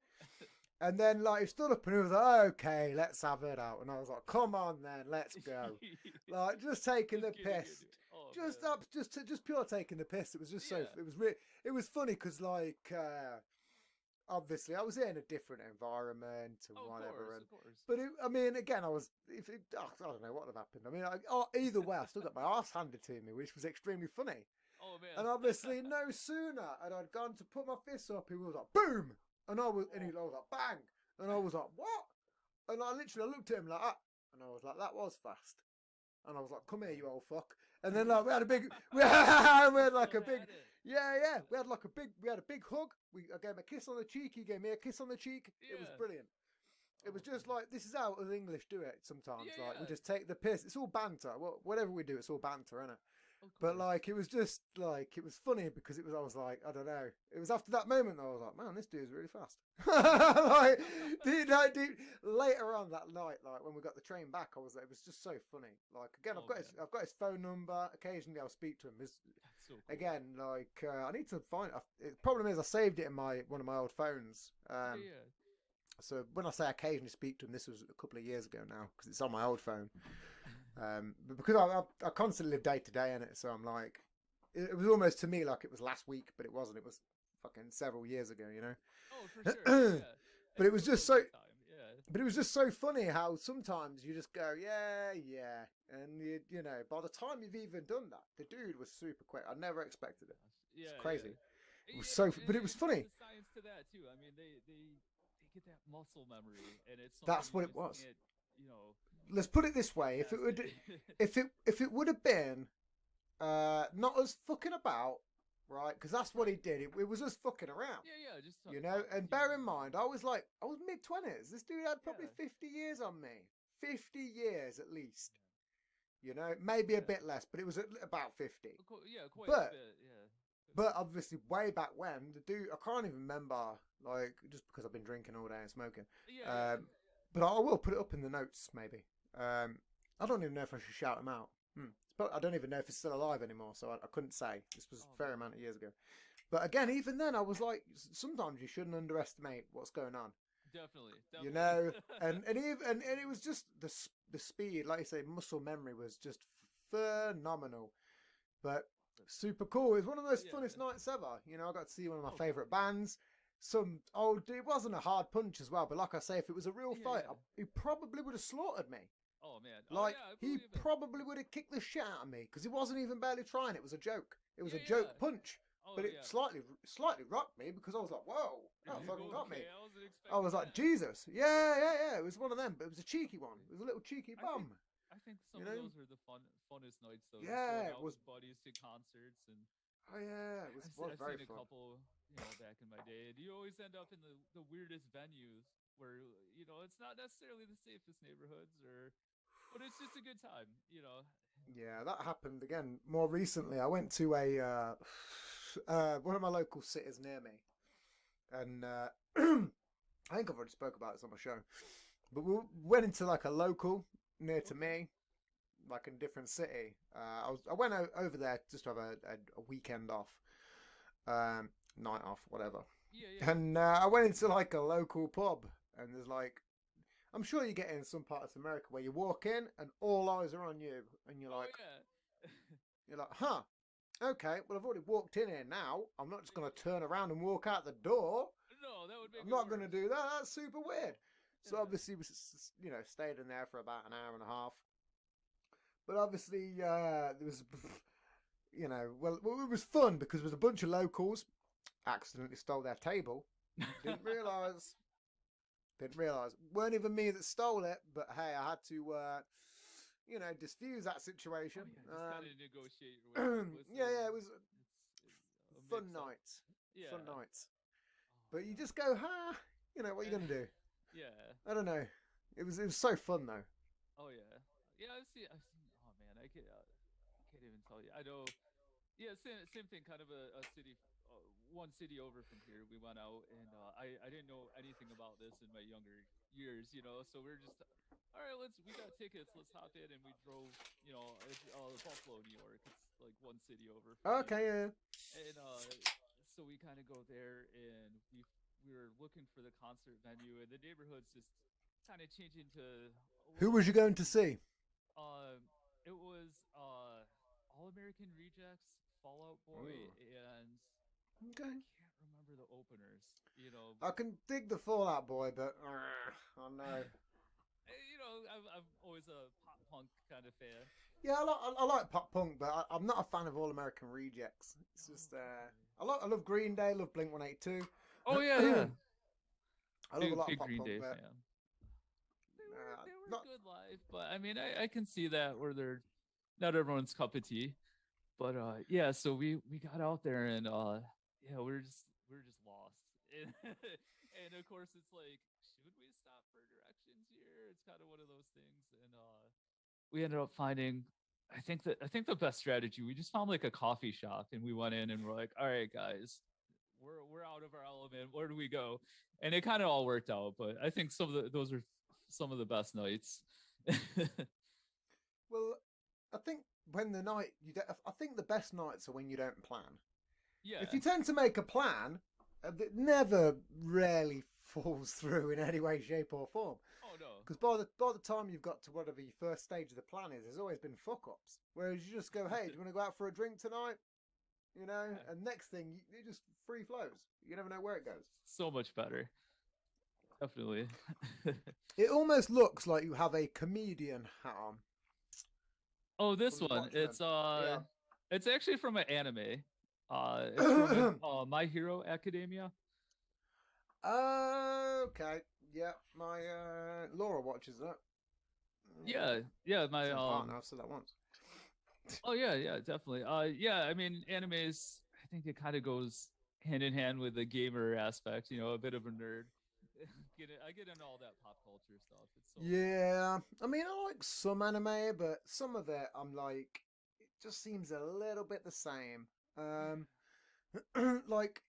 And then like he stood up and he was like, okay, let's have it out, and I was like, come on then, let's go. Like just taking
Just
the
getting
piss,
into it. Oh,
just
man.
up, just pure taking the piss. It was just so
Yeah.
it was funny because like obviously I was in a different environment and
Oh,
whatever,
of course.
but I mean, again, I don't know what would have happened. I mean, either way, I still got my ass handed to me, which was extremely funny.
Oh man.
And obviously, no sooner had I gone to put my fist up, he was like, boom! And I was like, bang! And I was like, what? And I looked at him like that, and I was like, that was fast. And I was like, come here, you old fuck. And then like we had a big, we had like a
Still
big,
had it.
yeah. We had a big hug. I gave him a kiss on the cheek. He gave me a kiss on the cheek. It was
Yeah.
brilliant. It was
Oh,
just
man.
like, this is how us English do it sometimes.
Yeah,
like we
yeah.
just take the piss. It's all banter. Whatever we do, it's all banter, isn't it?
Of
But
course.
like, it was just like, it was funny because it was. I was like, I don't know. It was after that moment that I was like, man, this dude's really fast. Like, later on that night, like when we got the train back, I was like, it was just so funny. Like again,
Oh man,
I've got his phone number. Occasionally, I'll speak to him.
that's so cool.
Again, like I need to find. The problem is, I saved it in my one of my old phones.
Yeah, yeah.
So when I say I occasionally speak to him, this was a couple of years ago now because it's on my old phone. But because I constantly live day to day in it, so I'm like, it was almost to me like it was last week, but it wasn't. It was fucking several years ago, you know.
Oh, for sure. Yeah, yeah.
But
It
it was
still
just
goes
so.
with time. Yeah.
But it was just so funny how sometimes you just go, yeah, yeah, and you know, by the time you've even done that, the dude was super quick. I never expected it.
Yeah,
It's
yeah.
crazy. It was so, but it was
There's
funny.
a science to that too. I mean, they get that muscle memory, and it's something
That's
you
what it
just
was.
can't, you know,
Let's put it this way: if it
test
would,
it.
if it would have been not us fucking about, right? Because that's what he did. It was us fucking around,
Yeah, yeah. Just
you know. And bear in mind, I was mid-20s. This dude had probably
Yeah.
50 years on me, 50 years at least. You know, maybe a
Yeah.
bit less, but it was about 50.
Yeah, quite a
But
bit. Yeah.
but obviously, way back when, the dude, I can't even remember, like, just because I've been drinking all day and smoking.
Yeah, yeah.
But I will put it up in the notes, maybe. I don't even know if I should shout him out. I don't even know if he's still alive anymore, so I couldn't say. This was
Oh,
a fair
man.
amount of years ago. But again, even then, I was like, sometimes you shouldn't underestimate what's going on.
Definitely,
You
definitely.
know, and it was just the speed, like you say, muscle memory was just phenomenal. But super cool. It was one of those
Yeah.
funnest nights ever. You know, I got to see one of my
Oh,
favourite
God,
bands. Some old. It wasn't a hard punch as well, but like I say, if it was a real
yeah.
fight,
Yeah.
he probably would have slaughtered me.
Oh man. Oh
Like
yeah, I
he
believe it.
probably would have kicked the shit out of me because he wasn't even barely trying. It was a joke. It was
Yeah,
a
yeah.
joke punch,
Oh
but it
yeah.
slightly rocked me because I was like, "Whoa, that fucking got me."
Okay, I wasn't
I
expecting
was like,
that.
"Jesus, yeah." It was one of them, but it was a cheeky one. It was a little cheeky
I think
bum,
I think some
you
of
know.
those were the funnest nights though. Just
Yeah,
going
it
out
was.
with buddies to concerts, and
Oh yeah, it was
I've
very
seen a
fun.
couple, back in my day. And you always end up in the weirdest venues where it's not necessarily the safest neighborhoods, but it's just a good time.
Yeah, that happened again more recently. I went to a one of my local cities near me, and I think I've already spoke about this on my show. But we went into like a local near to
Okay.
me, like in a different city. I went over there just to have a weekend off, night off, whatever.
Yeah, yeah.
And I went into like a local pub, and there's like, I'm sure you get in some parts of America where you walk in and all eyes are on you, and
Oh yeah.
you're like, huh, okay, well, I've already walked in here now. I'm not just going to turn around and walk out the door.
No, that would make
I'm
it
not going to
worse.
do that. That's super weird. So
Yeah.
obviously, we stayed in there for about an hour and a half. But obviously, there was, well, it was fun because there was a bunch of locals accidentally stole their table. Didn't realise. Didn't realise. Weren't even me that stole it, but hey, I had to, diffuse that situation.
Oh yeah, just kind of negotiate your way out. Listen,
Yeah, it was
it's a
fun
mix up.
nights. Fun
Yeah.
nights.
Oh
But you
man.
just go, ha, what are you gonna do?
Yeah.
I don't know. It was so fun though.
Oh yeah. Yeah, I've seen. Oh man, I can't even tell you. I know. Yeah, same thing. Kind of a city, one city over from here. We went out, and I didn't know anything about this in my younger years. So we're just, all right. We got tickets. Let's hop in, and we drove. It's Buffalo, New York. It's like one city over from me,
Okay, yeah.
and so we kind of go there, and we were looking for the concert venue, and the neighborhood's just kind of changing to a
Who
little
was you
more.
going to see?
It was All American Rejects, Fallout Boy,
Oh,
and I
okay.
can't remember the openers.
I
But
can dig the Fallout Boy, but I know.
I'm always a pop punk kind of fan.
Yeah, I like pop punk, but I'm not a fan of All American Rejects. It's
Oh,
just
okay.
I love Green Day, love Blink 182.
Oh yeah,
I
yeah.
love a
Big
lot of
big
pop
Green
punk,
Day
but
fan. They were
not.
good live, but I mean I can see that where they're not everyone's cup of tea. But yeah, so we got out there, and yeah, we're just lost. And, and of course it's like, should we stop for directions here? It's kind of one of those things. And we ended up finding I think the best strategy, we just found like a coffee shop and we went in and we're like, all right, guys, we're out of our element. Where do we go? And it kind of all worked out. But I think those are some of the best nights.
Well, I think when the night I think the best nights are when you don't plan.
Yeah.
If you tend to make a plan, it never rarely falls through in any way, shape, or form.
Oh no.
Because by the time you've got to whatever your first stage of the plan is, there's always been fuck ups. Whereas you just go, hey, do you want to go out for a drink tonight? You know, and next thing it just free flows. You never know where it goes.
So much better. Definitely.
It almost looks like you have a comedian hat on.
Oh, this
From the
one.
Watchmen.
It's actually from an anime. It's from My Hero Academia.
Okay. Yeah, my Laura watches that.
Yeah, my
partner, I've said that once.
Oh yeah, definitely. Yeah, I mean, animes. I think it kind of goes hand in hand with the gamer aspect. You know, a bit of a nerd. I get into all that pop culture stuff. It's so
Yeah, I mean, I like some anime, but some of it, I'm like, it just seems a little bit the same. Like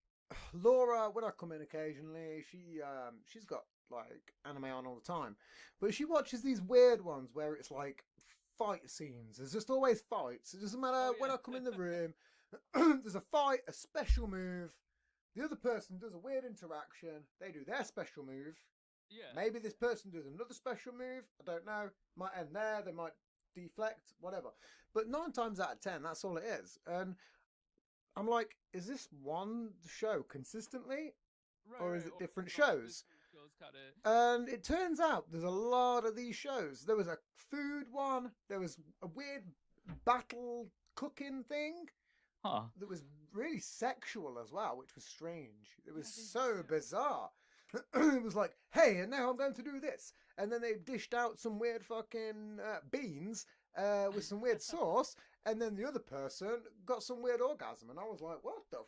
Laura, when I come in occasionally, she's got like anime on all the time, but she watches these weird ones where it's like fight scenes. There's just always fights. It doesn't matter when I come in the room. There's a fight, a special move. The other person does a weird interaction. They do their special move.
Yeah.
Maybe this person does another special move. I don't know. Might end there. They might deflect. Whatever. But 9 times out of 10, that's all it is. And I'm like, is this one show consistently, or is it different shows? And it turns out there's a lot of these shows. There was a food one. There was a weird battle cooking thing. That was really sexual as well, which was strange. It was so bizarre. It was like, hey, and now I'm going to do this. And then they dished out some weird fucking beans with some weird sauce. And then the other person got some weird orgasm. And I was like, what the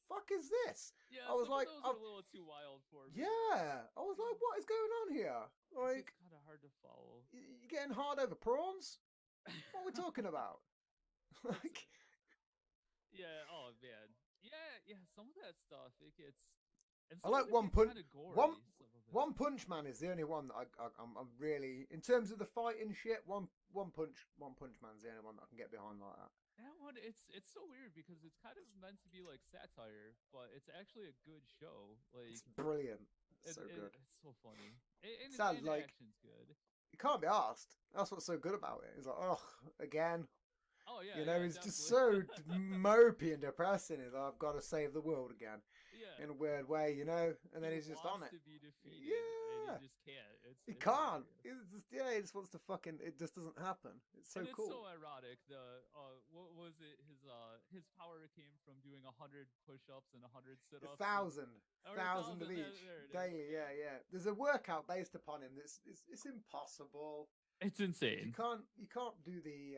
fuck is this?
Yeah,
I was like,
those are a little too wild for me.
Yeah. I was like, what is going on here? Like,
it's kind of hard to follow.
You getting hard over prawns? What are we talking about? Like...
Yeah, oh man. Yeah, some of that stuff, it gets...
I like One Punch.
Gory,
One Punch Man is the only one that I'm really, in terms of the fighting shit. One Punch Man's the only one that I can get behind like that.
That one, it's so weird because it's kind of meant to be like satire, but it's actually a good show. Like,
it's brilliant. It's so good.
It's so funny. And
the action's good. You can't be asked. That's what's so good about it. It's like, oh, again.
Oh yeah,
you know,
yeah,
it's just so mopey and depressing. It's like, I've got to save the world again.
Yeah.
In a weird way, you know, and then he's just on it.
To be defeated,
yeah.
And he just can't.
He can't. He just wants to fucking. It just doesn't happen. It's so cool.
It's so ironic. What was it? His power came from doing 100 push-ups and 100 sit-ups.
1,000 of each daily. Yeah. There's a workout based upon him. It's impossible.
It's insane.
You can't do the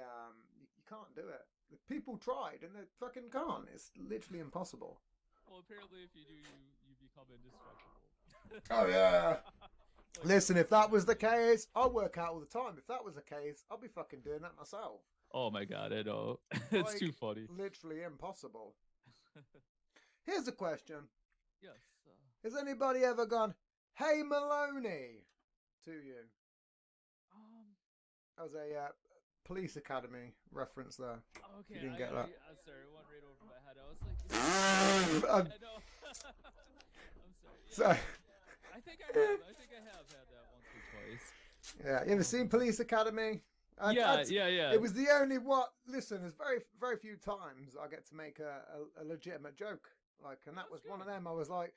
you can't do it. The people tried and they fucking can't. It's literally impossible.
Well, apparently, if you do, you become indestructible.
Oh yeah. Listen, if that was the case, I'll work out all the time. If that was the case, I'll be fucking doing that myself.
Oh my god, I know. It's too funny.
Literally impossible. Here's a question.
Yes.
Has anybody ever gone, "Hey Maloney," to you? That was a Police Academy reference there.
Okay,
you didn't get that.
I'm sorry, it went right over my head. I was like, I know. I'm sorry. Yeah, I think I have had that once or twice.
Yeah, you ever seen Police Academy?
Yeah.
It was the only listen, there's very few times I get to make a legitimate joke. And that was good. One of them. I was like,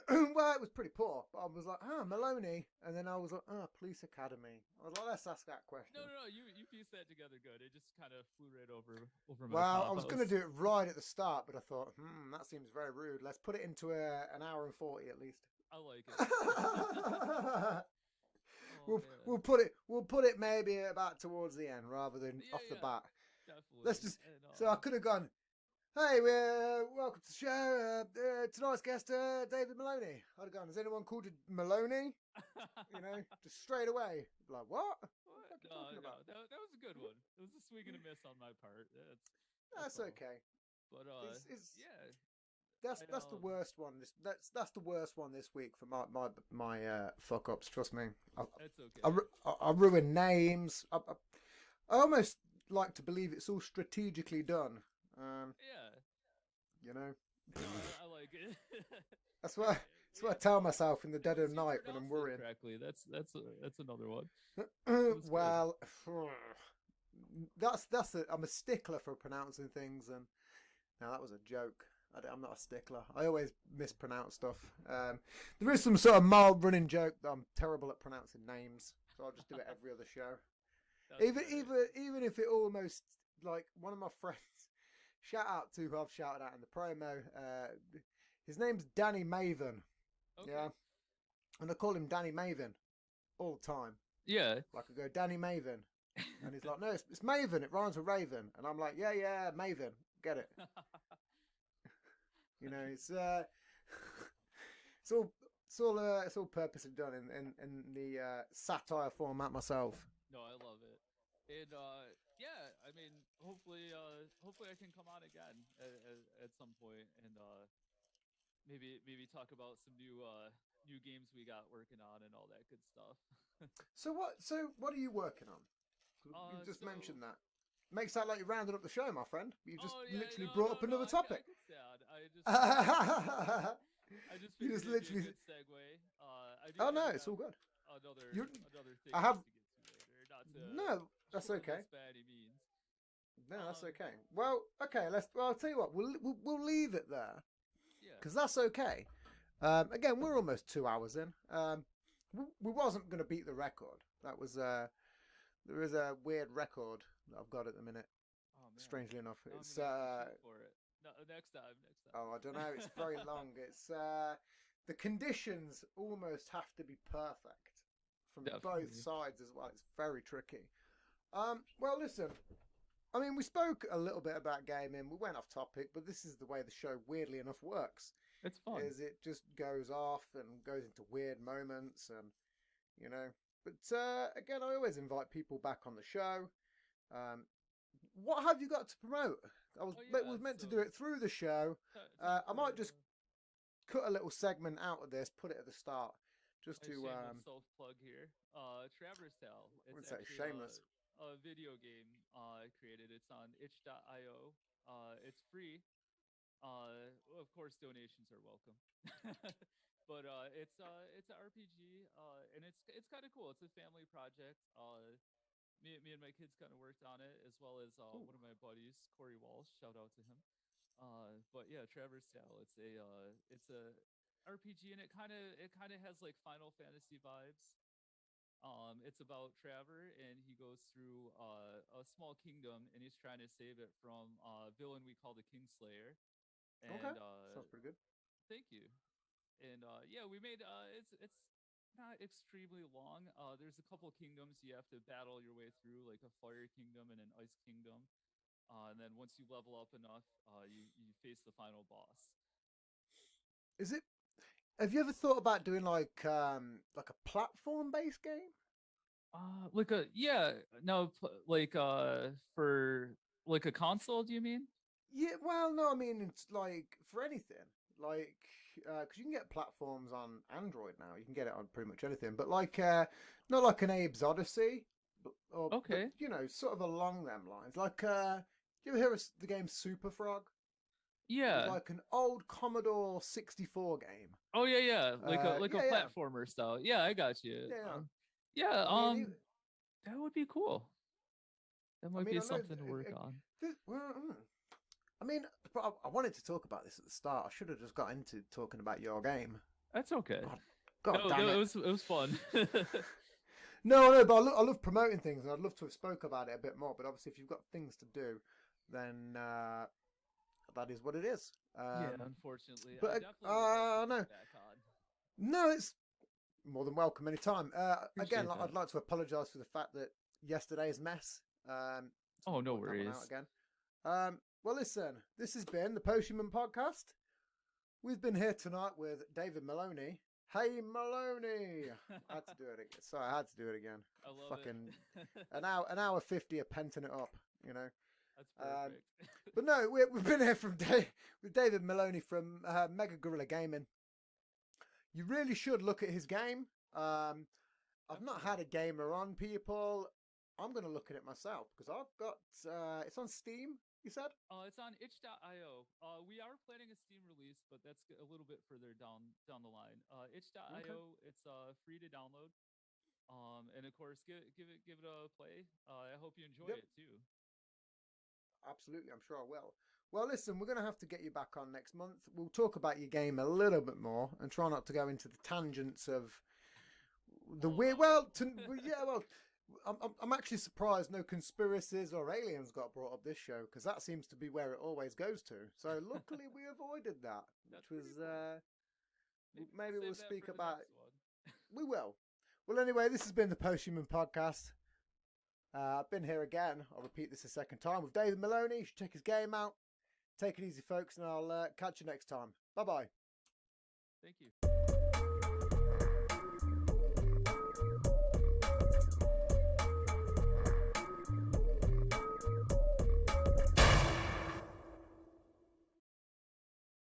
well, it was pretty poor, but I was like, Maloney, and then I was like, Police Academy. I was like, let's ask that question.
No, you pieced that together good. It just kind of flew right over my
Well,
top.
I was going to do it right at the start, but I thought, that seems very rude. Let's put it into an hour and 40 at least.
I like it.
We'll put it maybe about towards the end rather than off the bat.
Definitely.
Let's just. So I could have gone, Hey, we're welcome to the show. Tonight's guest, David Maloney. How's it going? Has anyone called you Maloney? You know, just straight away. Like, what? What are you talking about?
That was a good one. It was a swing and a miss on my part.
That's
all.
okay.
But yeah,
That's the worst one. That's the worst one this week for my fuck ups. Trust me.
That's okay.
I ruin names. I almost like to believe it's all strategically done.
Yeah.
You know.
I like it.
That's what I tell myself in the dead of night when I'm worrying.
Correctly. That's another one.
Well, I'm a stickler for pronouncing things, and now that was a joke. I'm not a stickler. I always mispronounce stuff. There is some sort of mild running joke that I'm terrible at pronouncing names, so I'll just do it every other show. Even if it almost, like, one of my friends, shout out to who I've shouted out in the promo. His name's Danny Maven.
Okay.
Yeah, and I call him Danny Maven all the time.
Yeah.
Like, I go, Danny Maven, and he's like, no, it's Maven. It rhymes with Raven, and I'm like, yeah, Maven, get it. You know, it's all purposely done in the satire format myself.
No, I love it. And yeah, I mean, hopefully I can come on again at some point and maybe talk about some new games we got working on and all that good stuff.
So what are you working on? You just mentioned that. Makes sound like you rounded up the show, my friend. You just literally brought up another topic.
I just
you just
figured it'd be
literally.
a good segue.
No, it's all good.
Another thing
I have.
to get to later. Not to
No, that's okay.
by any means.
No, that's okay. Well, okay. I'll tell you what. We'll leave it there.
Yeah.
Because that's okay. Again, we're almost 2 hours in. We wasn't going to beat the record. That was there is a weird record that I've got at the minute.
Oh, man.
Strangely enough,
Now
it's
I'm gonna have to shoot for it. No, next time.
oh, I don't know. It's very long. It's the conditions almost have to be perfect from both sides as well. It's very tricky. Well, listen. I mean, we spoke a little bit about gaming. We went off topic, but this is the way the show, weirdly enough, works.
It's fun.
Is it just goes off and goes into weird moments, and you know. But again, I always invite people back on the show. What have you got to promote? Was meant to do it through the show. I might just cut a little segment out of this, put it at the start, just to
self plug here. Traverse Tale.
I wouldn't say shameless.
A video game I created. It's on itch.io. It's free. Of course, donations are welcome. But it's an RPG, and it's kind of cool. It's a family project. Me and my kids kind of worked on it, as well as one of my buddies, Corey Walsh. Shout out to him. But yeah, Traverse Tale. It's a RPG, and it kind of has like Final Fantasy vibes. It's about Trevor, and he goes through a small kingdom, and he's trying to save it from a villain we call the Kingslayer. And,
okay, sounds pretty good.
Thank you. And yeah, we made it's not extremely long. There's a couple kingdoms you have to battle your way through, like a fire kingdom and an ice kingdom. And then once you level up enough, you face the final boss.
Is it? Have you ever thought about doing like a platform-based game?
For like a console? Do you mean?
Yeah. Well, no. I mean, it's like for anything. Like, because you can get platforms on Android now. You can get it on pretty much anything. But like, not like an Abe's Odyssey. But, you know, sort of along them lines. Like, you ever hear of the game Super Frog?
Yeah,
like an old Commodore 64 game.
Oh yeah. Like a platformer style. Yeah, I got you.
Yeah.
That would be cool. That might be something to work on.
I mean, I wanted to talk about this at the start. I should have just got into talking about your game.
That's okay.
God damn it.
It was fun.
No, but I love promoting things, and I'd love to have spoke about it a bit more. But obviously, if you've got things to do, then that is what it is.
Yeah, unfortunately.
But no, it's more than welcome anytime. Again, I'd like to apologise for the fact that yesterday's mess.
No worries.
Again. Well, listen, this has been the Posthuman Podcast. We've been here tonight with David Maloney. Hey, Maloney! I had to do it again. Sorry, I had to do it again.
I love
Fucking
it.
an hour 50 of penting it up, you know.
That's perfect.
But no, we've been here with David Maloney from Mega Gorilla Gaming. You really should look at his game. I've not had a gamer on, people. I'm going to look at it myself because I've got it's on Steam, you said?
It's on itch.io. We are planning a Steam release, but that's a little bit further down the line. Itch.io,
Okay.
it's free to download. And of course, give it a play. I hope you enjoy it too.
Absolutely, I'm sure I will. Well, listen, we're going to have to get you back on next month. We'll talk about your game a little bit more and try not to go into the tangents of the weird. Well, I'm actually surprised no conspiracies or aliens got brought up this show because that seems to be where it always goes to. So luckily we avoided that, which was maybe we'll speak about. We will. Well, anyway, this has been the Posthuman Podcast. I've been here again. I'll repeat this a second time with David Maloney. You should check his game out. Take it easy, folks, and I'll catch you next time. Bye bye.
Thank you.